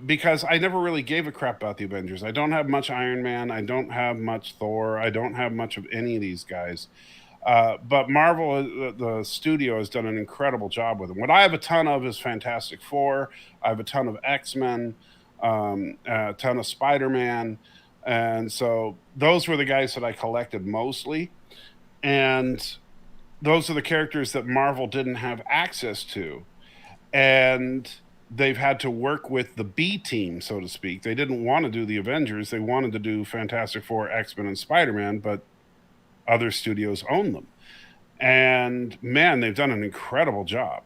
because I never really gave a crap about the Avengers. I don't have much Iron Man. I don't have much Thor. I don't have much of any of these guys. But Marvel, the studio, has done an incredible job with them. What I have a ton of is Fantastic Four. I have a ton of X-Men, a ton of Spider-Man, and so those were the guys that I collected mostly. And those are the characters that Marvel didn't have access to, and they've had to work with the B team, so to speak. They didn't want to do the Avengers. They wanted to do Fantastic Four, X-Men, and Spider-Man, but other studios own them. And man, they've done an incredible job.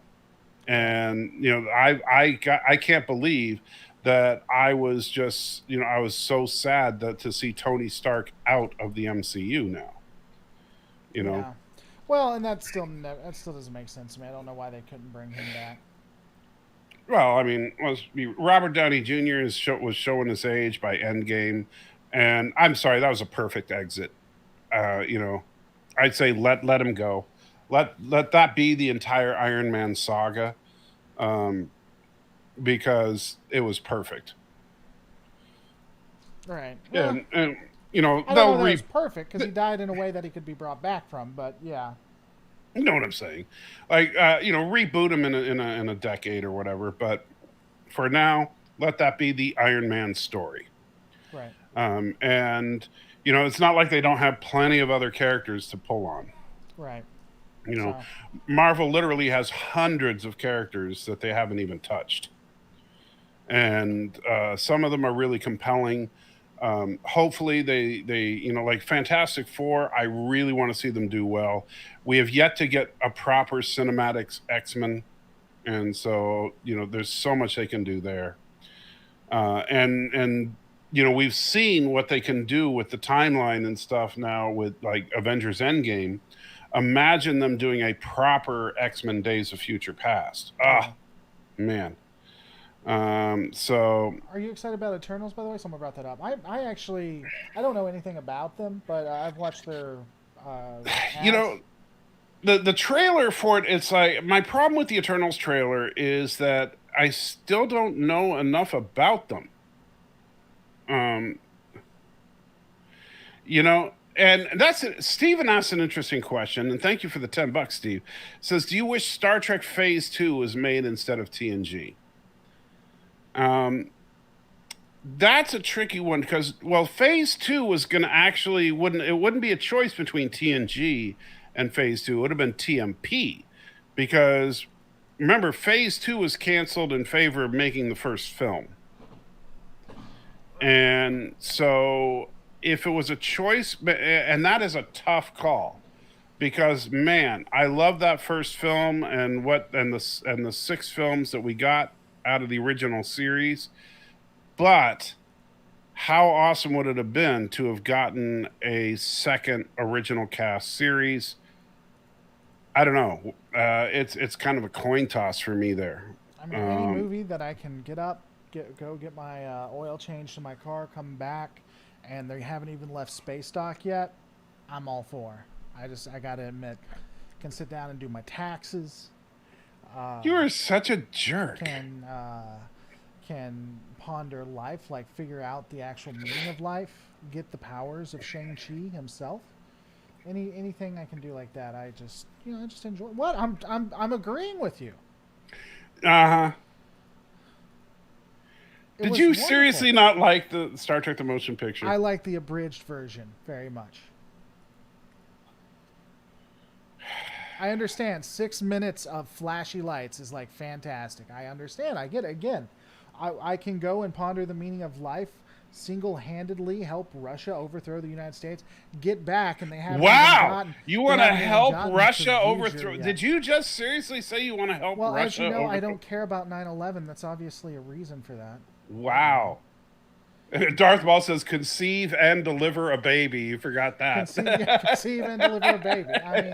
Right. And I can't believe that I was just I was so sad that to see Tony Stark out of the MCU now. You know, Yeah. Well, and that still doesn't make sense to me. I don't know why they couldn't bring him back. well, I mean, Robert Downey Jr. Was showing his age by Endgame, and I'm sorry, that was a perfect exit. Uh, you know, I'd say let him go. Let that be the entire Iron Man saga, um, because it was perfect. Right. Well, And I don't they'll know that it was perfect because he died in a way that he could be brought back from. But yeah. you know what I'm saying, like reboot him in a decade or whatever. But for now, let that be the Iron Man story. Right. And it's not like they don't have plenty of other characters to pull on. Right. You know, So Marvel literally has hundreds of characters that they haven't even touched. and some of them are really compelling. Hopefully they like Fantastic Four. I really want to see them do well. We have yet to get a proper cinematics X-Men, and so there's so much they can do there. And we've seen what they can do with the timeline and stuff now with like Avengers Endgame. Imagine them doing a proper X-Men Days of Future Past. Ah, man. So Are you excited about Eternals, by the way? Someone brought that up. I actually, I don't know anything about them, but I've watched their you ads. know the trailer for it, it's like my problem with the Eternals trailer is that I still don't know enough about them. Um, and that's it. Steven asked an interesting question, and thank you for the $10, Steve. Says, do you wish Star Trek Phase 2 was made instead of TNG? Um, that's a tricky one because, well, Phase 2 was going to actually wouldn't be a choice between TNG and Phase 2. It would have been TMP because remember, Phase 2 was canceled in favor of making the first film. And so if it was a choice, and that is a tough call because man, I love that first film and the six films that we got out of the original series. But how awesome would it have been to have gotten a second original cast series? I don't know. It's kind of a coin toss for me there. I mean, any Um, movie that I can go get my oil changed in my car, come back, and they haven't even left space dock yet, I'm all for. I gotta admit, can sit down and do my taxes. Uh, you are such a jerk. can can ponder life, like figure out the actual meaning of life, get the powers of Shang-Chi himself. Anything I can do like that, I just enjoy. What I'm agreeing with you. Uh huh. It Did was you wonderful. seriously not like the Star Trek the Motion Picture? I like the abridged version very much. I understand 6 minutes of flashy lights is like fantastic. I understand. I get it. Again, I can go and ponder the meaning of life, single-handedly help Russia overthrow the United States, get back, and Wow! You they want to haven't even help gotten to Russia Vuja overthrow? yet. Did you just seriously say you want to help Well, as Russia you know, I overthrow? don't care about 9/11. That's obviously a reason for that. Wow. Darth Maul says, conceive and deliver a baby. You forgot Conceive, yeah, that. conceive and deliver a baby. I mean,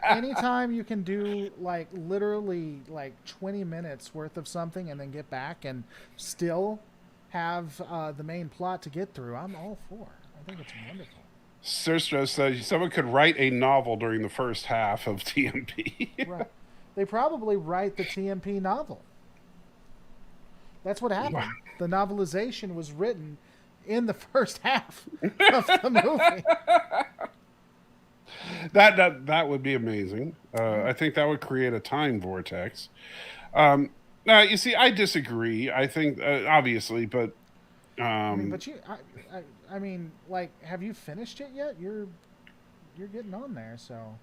anytime you can do like literally like 20 minutes worth of something and then get back and still have the main plot to get through, I'm all for. I think it's wonderful. Sirstra says someone could write a novel during the first half of TMP. Right. They probably write the TMP novel. That's what Wow. happened. The novelization was written in the first half of the movie. That would be amazing. I think that would create a time vortex. Now, you see, I disagree. I think obviously, but I mean, um, but I mean, like, have you finished it yet? You're getting on there, so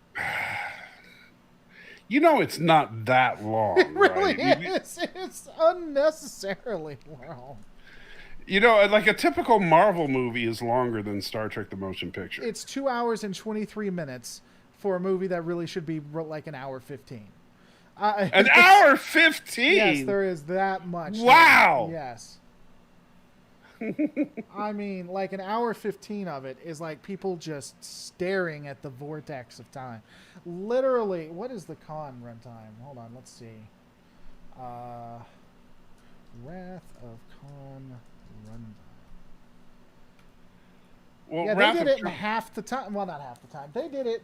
it's not that it long, really right? is. It's unnecessarily long. Like a typical Marvel movie is longer than Star Trek the Motion Picture. It's 2 hours and 23 minutes for a movie that really should be like an hour 15. An hour Yes, 15. there is that much. Wow. Yes. I mean, like an hour 15 of it is like people just staring at the vortex of time. Literally, what is the con runtime? Hold on, let's see. Uh, Wrath of Khan runtime. Well, Yeah, they Wrath did of it in Khan- half the time. Well, not half the time. They did it.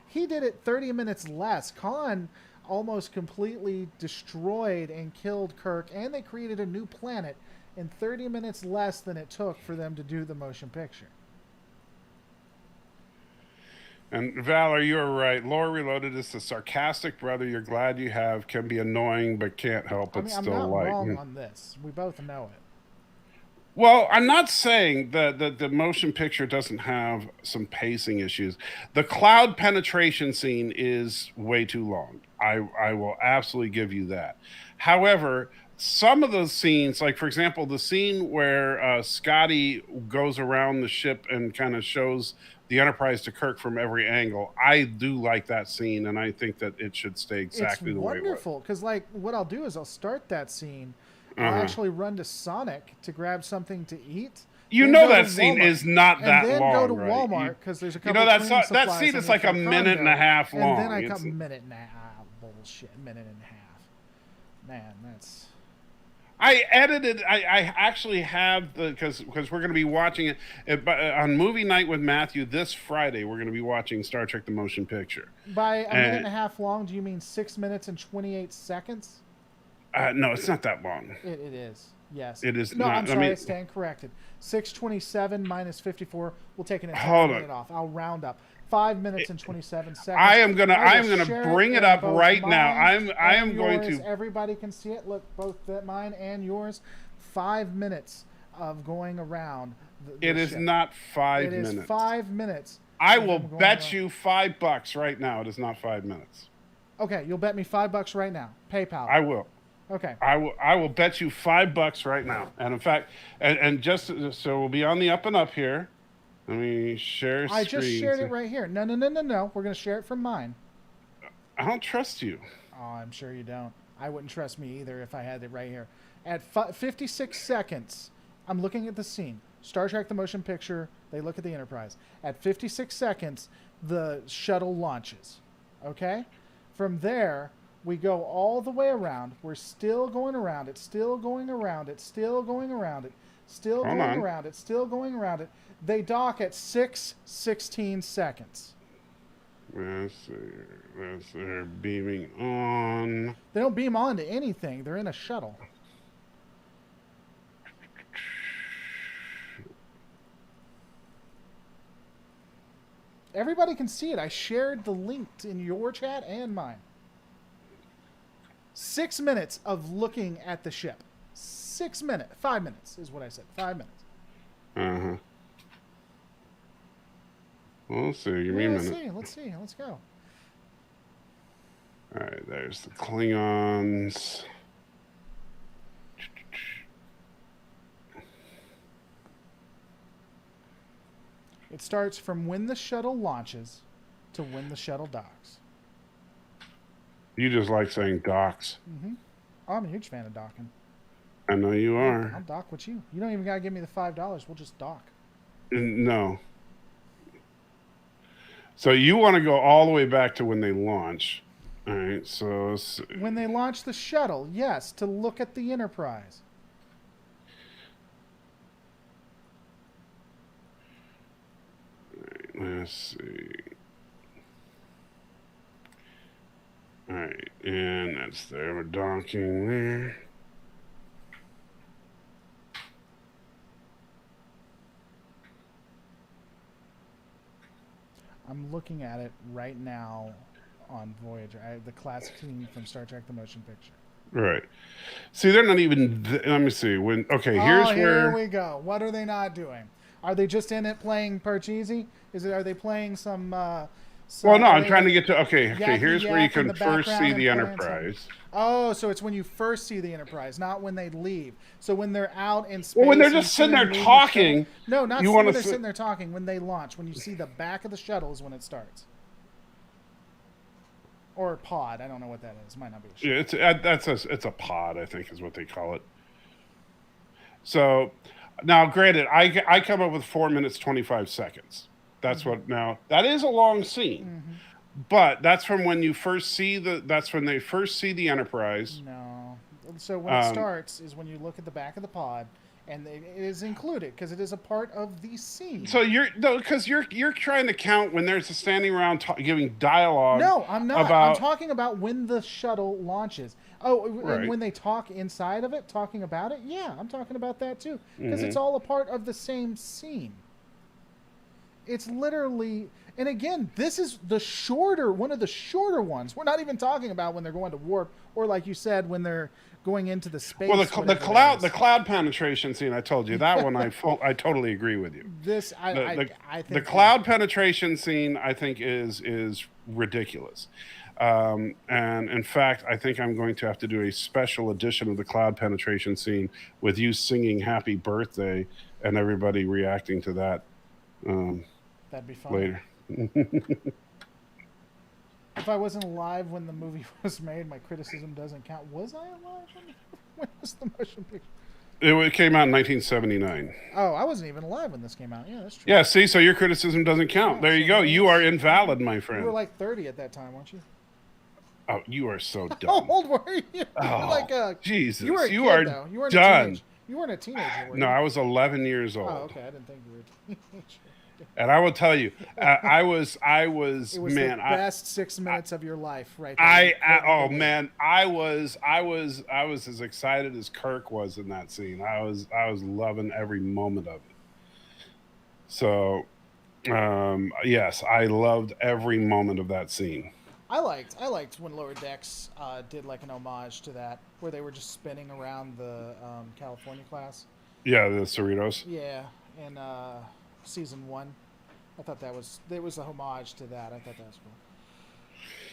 He did it 30 minutes less. Khan almost completely destroyed and killed Kirk, and they created a new planet in 30 minutes less than it took for them to do the motion picture. And Valor, you're right. Lore Reloaded is the sarcastic brother you're glad you have, can be annoying but can't help I but mean, I'm still not like. wrong on this. We both know it. Well, I'm not saying that the motion picture doesn't have some pacing issues. The cloud penetration scene is way too long. I will absolutely give you that. However, some of those scenes, like for example, the scene where Scotty goes around the ship and kind of shows the Enterprise to Kirk from every angle, I do like that scene, and I think that it should stay exactly the way it was. It's wonderful because, like, what I'll do is I'll start that scene. I'll Uh-huh. actually run to Sonic to grab something to eat. You then know go that to scene Walmart, is not that and then long, go to right? Walmart because there's a You couple. know Cleaning that supplies scene I is need like for a the minute and a condo. half long. And then I It's- come minute and a half. Bullshit, minute and a half. Man, that's. I edited. I actually have the because we're going to be watching it on movie night with Matthew this Friday. We're going to be watching Star Trek: The Motion Picture. By a minute and a half long, do you mean 6 minutes and 28 seconds? No, it's not that long. It is. Yes. It is no, not. I'm sorry, I mean, I stand corrected. 6:27 minus 54. We'll take an entire Hold minute on. off. I'll round up. 5 minutes and 27 seconds. I am gonna will share bring it in up both right now. mine I and am going yours. to. Everybody can see it. Look, both mine and yours. 5 minutes of going around. It is not 5 minutes. It is 5 minutes. I of will them going bet around. you $5 right now. It is not 5 minutes. Okay, you'll bet me $5 right now. PayPal. I will. Okay. I will bet you $5 right now. And in fact, and just so we'll be on the up and up here. Let me share. I just screen. shared it right here. No. We're going to share it from mine. I don't trust you. Oh, I'm sure you don't. I wouldn't trust me either if I had it right here. At 56 seconds, I'm looking at the scene. Star Trek: The Motion Picture, they look at the Enterprise. At 56 seconds, the shuttle launches. Okay? From there, we go all the way around. We're still going around it, still going around it, still going around it, still Hold going on. around it, still going around it. They dock at 6:16 seconds. Let's see. They're beaming on. They don't beam onto anything. They're in a shuttle. Everybody can see it. I shared the link in your chat and mine. 6 minutes of looking at the ship. 6 minutes. 5 minutes is what I said. 5 minutes. Uh-huh. We'll see. Give me a minute. Let's see. Let's go. All right, there's the Klingons. It starts from when the shuttle launches to when the shuttle docks. You just like saying docks. Oh, I'm a huge fan of docking. I know you I'll are. dock with you. You don't even got to give me the $5. We'll just dock. No. So you want to go all the way back to when they launch. All right, so When they launch the shuttle, yes, to look at the Enterprise. let's see. All right, and that's there. We're docking there. I'm looking at it right now on Voyager. The classic scene from Star Trek: The Motion Picture. Right. See, they're not even. Let me see. Okay, here's here where we go. What are they not doing? Are they just in it playing Parcheesi? Are they playing some? Well, no, I'm trying to get to. Okay, Yakety here's where you yak in can the first background see and the playing Enterprise. Oh, so it's when you first see the Enterprise, not when they leave. So when they're out in space. Well, when they're and just sitting see there them leave the talking, shuttle- No, not you when wanna they're see- sitting there talking. When they launch, when you see the back of the shuttle is when it starts. Or pod. I don't know what that is. Might not be a shuttle. Yeah, it's a pod, I think, is what they call it. So now, granted, I come up with 4 minutes 25 seconds. That's what now that is a long scene, but that's from when you first see that's when they first see the Enterprise. No. So when it starts is when you look at the back of the pod, and it is included because it is a part of the scene. So because you're trying to count when there's a standing around giving dialogue. No, I'm not. About, I'm talking about when the shuttle launches. Oh, Right. and when they talk inside of it, talking about it. Yeah, I'm talking about that too because it's all a part of the same scene. It's literally, and again, this is one of the shorter ones. We're not even talking about when they're going to warp, or like you said, when they're going into the space. well, whatever the that is. cloud penetration scene. I told you that one. I totally agree with you. This I think The cloud penetration scene, I think, is ridiculous. And in fact, I think I'm going to have to do a special edition of the cloud penetration scene with you singing "Happy Birthday" and everybody reacting to that That'd be fun. later. If I wasn't alive when the movie was made, my criticism doesn't count. Was I alive when was the motion picture? It came out in 1979. Oh, I wasn't even alive when this came out. Yeah, that's true. Yeah, see, so your criticism doesn't count. There you go. You are invalid, my You friend. were like 30 at that time, weren't you? Oh, you are so How dumb. old were you? You were Oh, like Jesus. You were a You kid, are though. You weren't done. You weren't a teenager, were you? No, I was 11 years old. Oh, okay. I didn't think you were a teenager. And I will tell you, I was, It was man, the best 6 minutes of your life, right there. oh man, I was as excited as Kirk was in that scene. I was loving every moment of it. So, yes, I loved every moment of that scene. I liked when Lower Decks did like an homage to that, where they were just spinning around the California class. Yeah, the Cerritos. Yeah, in season 1, I thought it was a homage to that. I thought that was cool.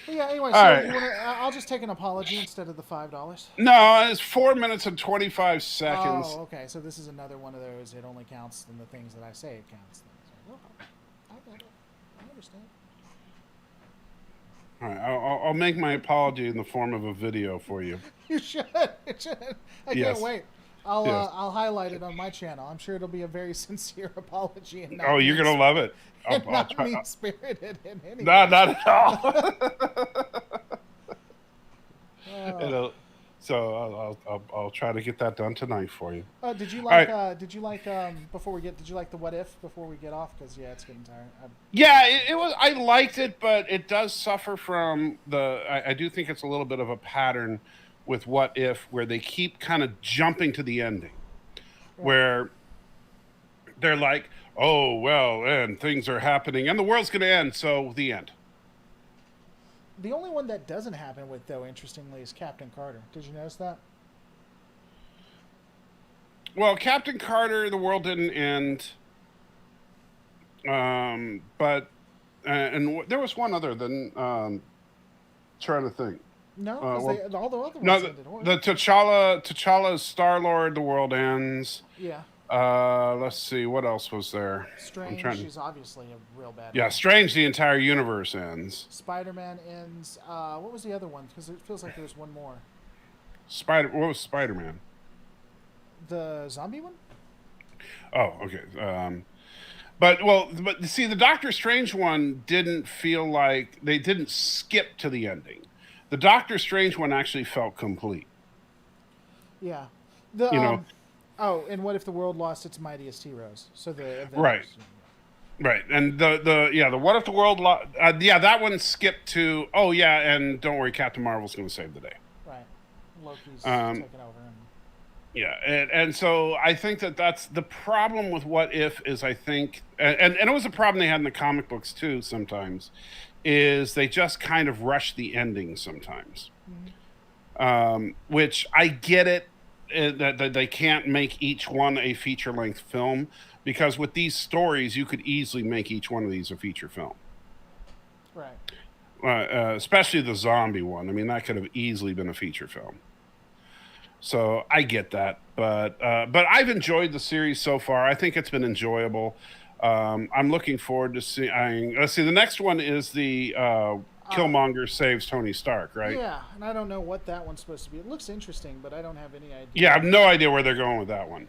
But yeah. Anyway, so right. I'll just take an apology instead of the $5. No, it's 4 minutes and 25 seconds. Oh, okay. So this is another one of those. It only counts in the things that I say it counts. I get it. I understand. All right, I'll make my apology in the form of a video for you. You should. I Yes. can't wait. I'll highlight it on my channel. I'm sure it'll be a very sincere apology. And Oh, you're gonna love it. And I'll not try. mean spirited in any No, way. not at all. I'll try to get that done tonight for you. Did you right. like? Did you like? Did you like the what if before we get off? Because yeah, it's getting tired. Yeah, it was. I liked it, but it does suffer from I do think it's a little bit of a pattern with What If, where they keep kind of jumping to the ending, where they're like, "Oh well, and things are happening, and the world's going to end." So the end. The only one that doesn't happen with, though, interestingly, is Captain Carter. Did you notice that? Well, Captain Carter, the world didn't end. But there was one other than trying to think. No, because all the other ones No, ended. the T'Challa's Star-Lord, the world ends. Yeah. Let's see, what else was there? Strange is obviously a real bad. Yeah, one. Strange, the entire universe ends. Spider-Man ends. What was the other one? Because it feels like there was one more. What was Spider-Man? The zombie one? Oh, okay. But see, the Doctor Strange one didn't feel like they didn't skip to the ending. The Doctor Strange one actually felt complete. Yeah. Oh, and what if the world lost its mightiest heroes? So the Avengers. Right, and the what if the world that one skipped to and don't worry, Captain Marvel's going to save the day. Right, Loki's taking over. Yeah, and so I think that's the problem with What If is I think and it was a problem they had in the comic books too sometimes, is they just kind of rush the ending sometimes, which I get it. That they can't make each one a feature-length film, because with these stories you could easily make each one of these a feature film. Right. Especially the zombie one. I mean, that could have easily been a feature film. So I get that, but I've enjoyed the series so far. I think it's been enjoyable. I'm looking forward to seeing. Let's see. The next one is the Killmonger saves Tony Stark, right? Yeah, and I don't know what that one's supposed to be. It looks interesting, but I don't have any idea. Yeah, I have no idea where they're going with that one.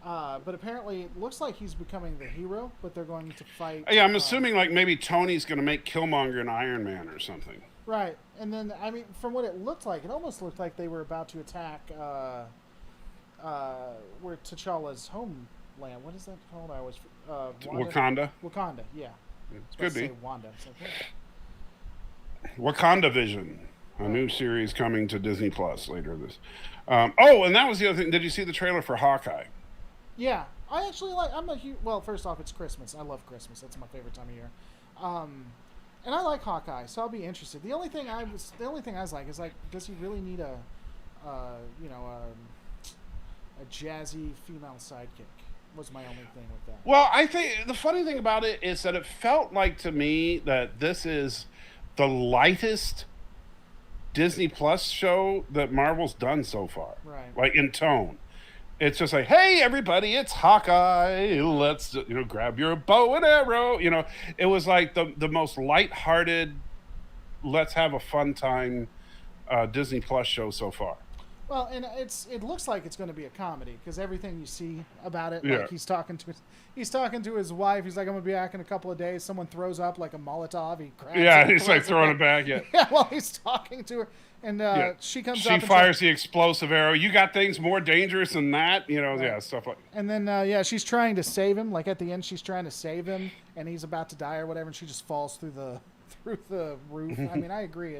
But apparently, it looks like he's becoming the hero, but they're going to fight. Yeah, I'm assuming like maybe Tony's going to make Killmonger an Iron Man or something. Right, and then I mean, from what it looked like, it almost looked like they were about to attack where T'Challa's homeland. What is that called? I was Wakanda. Wakanda, yeah. Could be. Say Wanda. It's like, hey. Wakanda Vision, a new series coming to Disney Plus later this. And that was the other thing. Did you see the trailer for Hawkeye? Yeah, I actually like. I'm a huge. Well, first off, it's Christmas. I love Christmas. That's my favorite time of year. And I like Hawkeye, so I'll be interested. The only thing I was like is like, does he really need a jazzy female sidekick? Was my only thing with that. Well, I think the funny thing about it is that it felt like to me that this is the lightest Disney Plus show that Marvel's done so far. Right. Like in tone. It's just like, hey, everybody, it's Hawkeye. Let's, grab your bow and arrow. It was like the most lighthearted, let's have a fun time Disney Plus show so far. Well, and it looks like it's going to be a comedy because everything you see about it, Yeah. like he's talking to his wife. He's like, I'm going to be back in a couple of days. Someone throws up like a Molotov. He grabs Yeah, it, he's like throwing it back. Yeah. Yeah, while he's talking to her, and she comes up. She fires the explosive arrow. You got things more dangerous than that, Right. Yeah, stuff like. And then she's trying to save him. Like at the end, she's trying to save him, and he's about to die or whatever, and she just falls through the roof. I mean, I agree.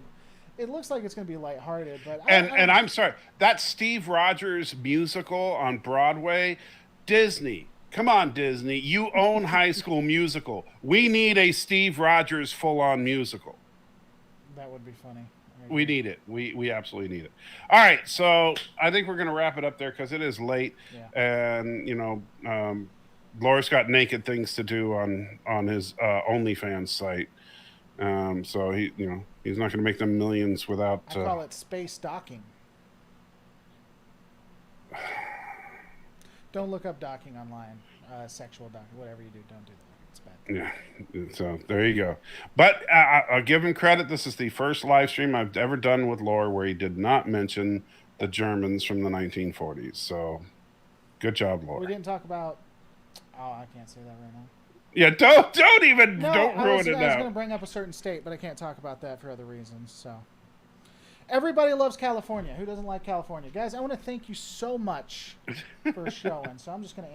It looks like it's going to be lighthearted, but And I'm sorry, that Steve Rogers musical on Broadway, Disney. Come on, Disney. You own High School Musical. We need a Steve Rogers full-on musical. that would be funny. We need it. We absolutely need it. All right, so I think we're going to wrap it up there because it is late, Yeah. and Laura's got naked things to do on his OnlyFans site. So he's not going to make them millions without. I call it space docking. Don't look up docking online. Sexual docking, whatever you do, don't do that. It's bad. Yeah. So there you go. But I'll give him credit. This is the first live stream I've ever done with Laura where he did not mention the Germans from the 1940s. So good job, Laura. We didn't talk about. Oh, I can't say that right now. Yeah, don't ruin it I was now. going to bring up a certain state, but I can't talk about that for other reasons. So, everybody loves California. Who doesn't like California, guys? I want to thank you so much for showing. So I'm just going to.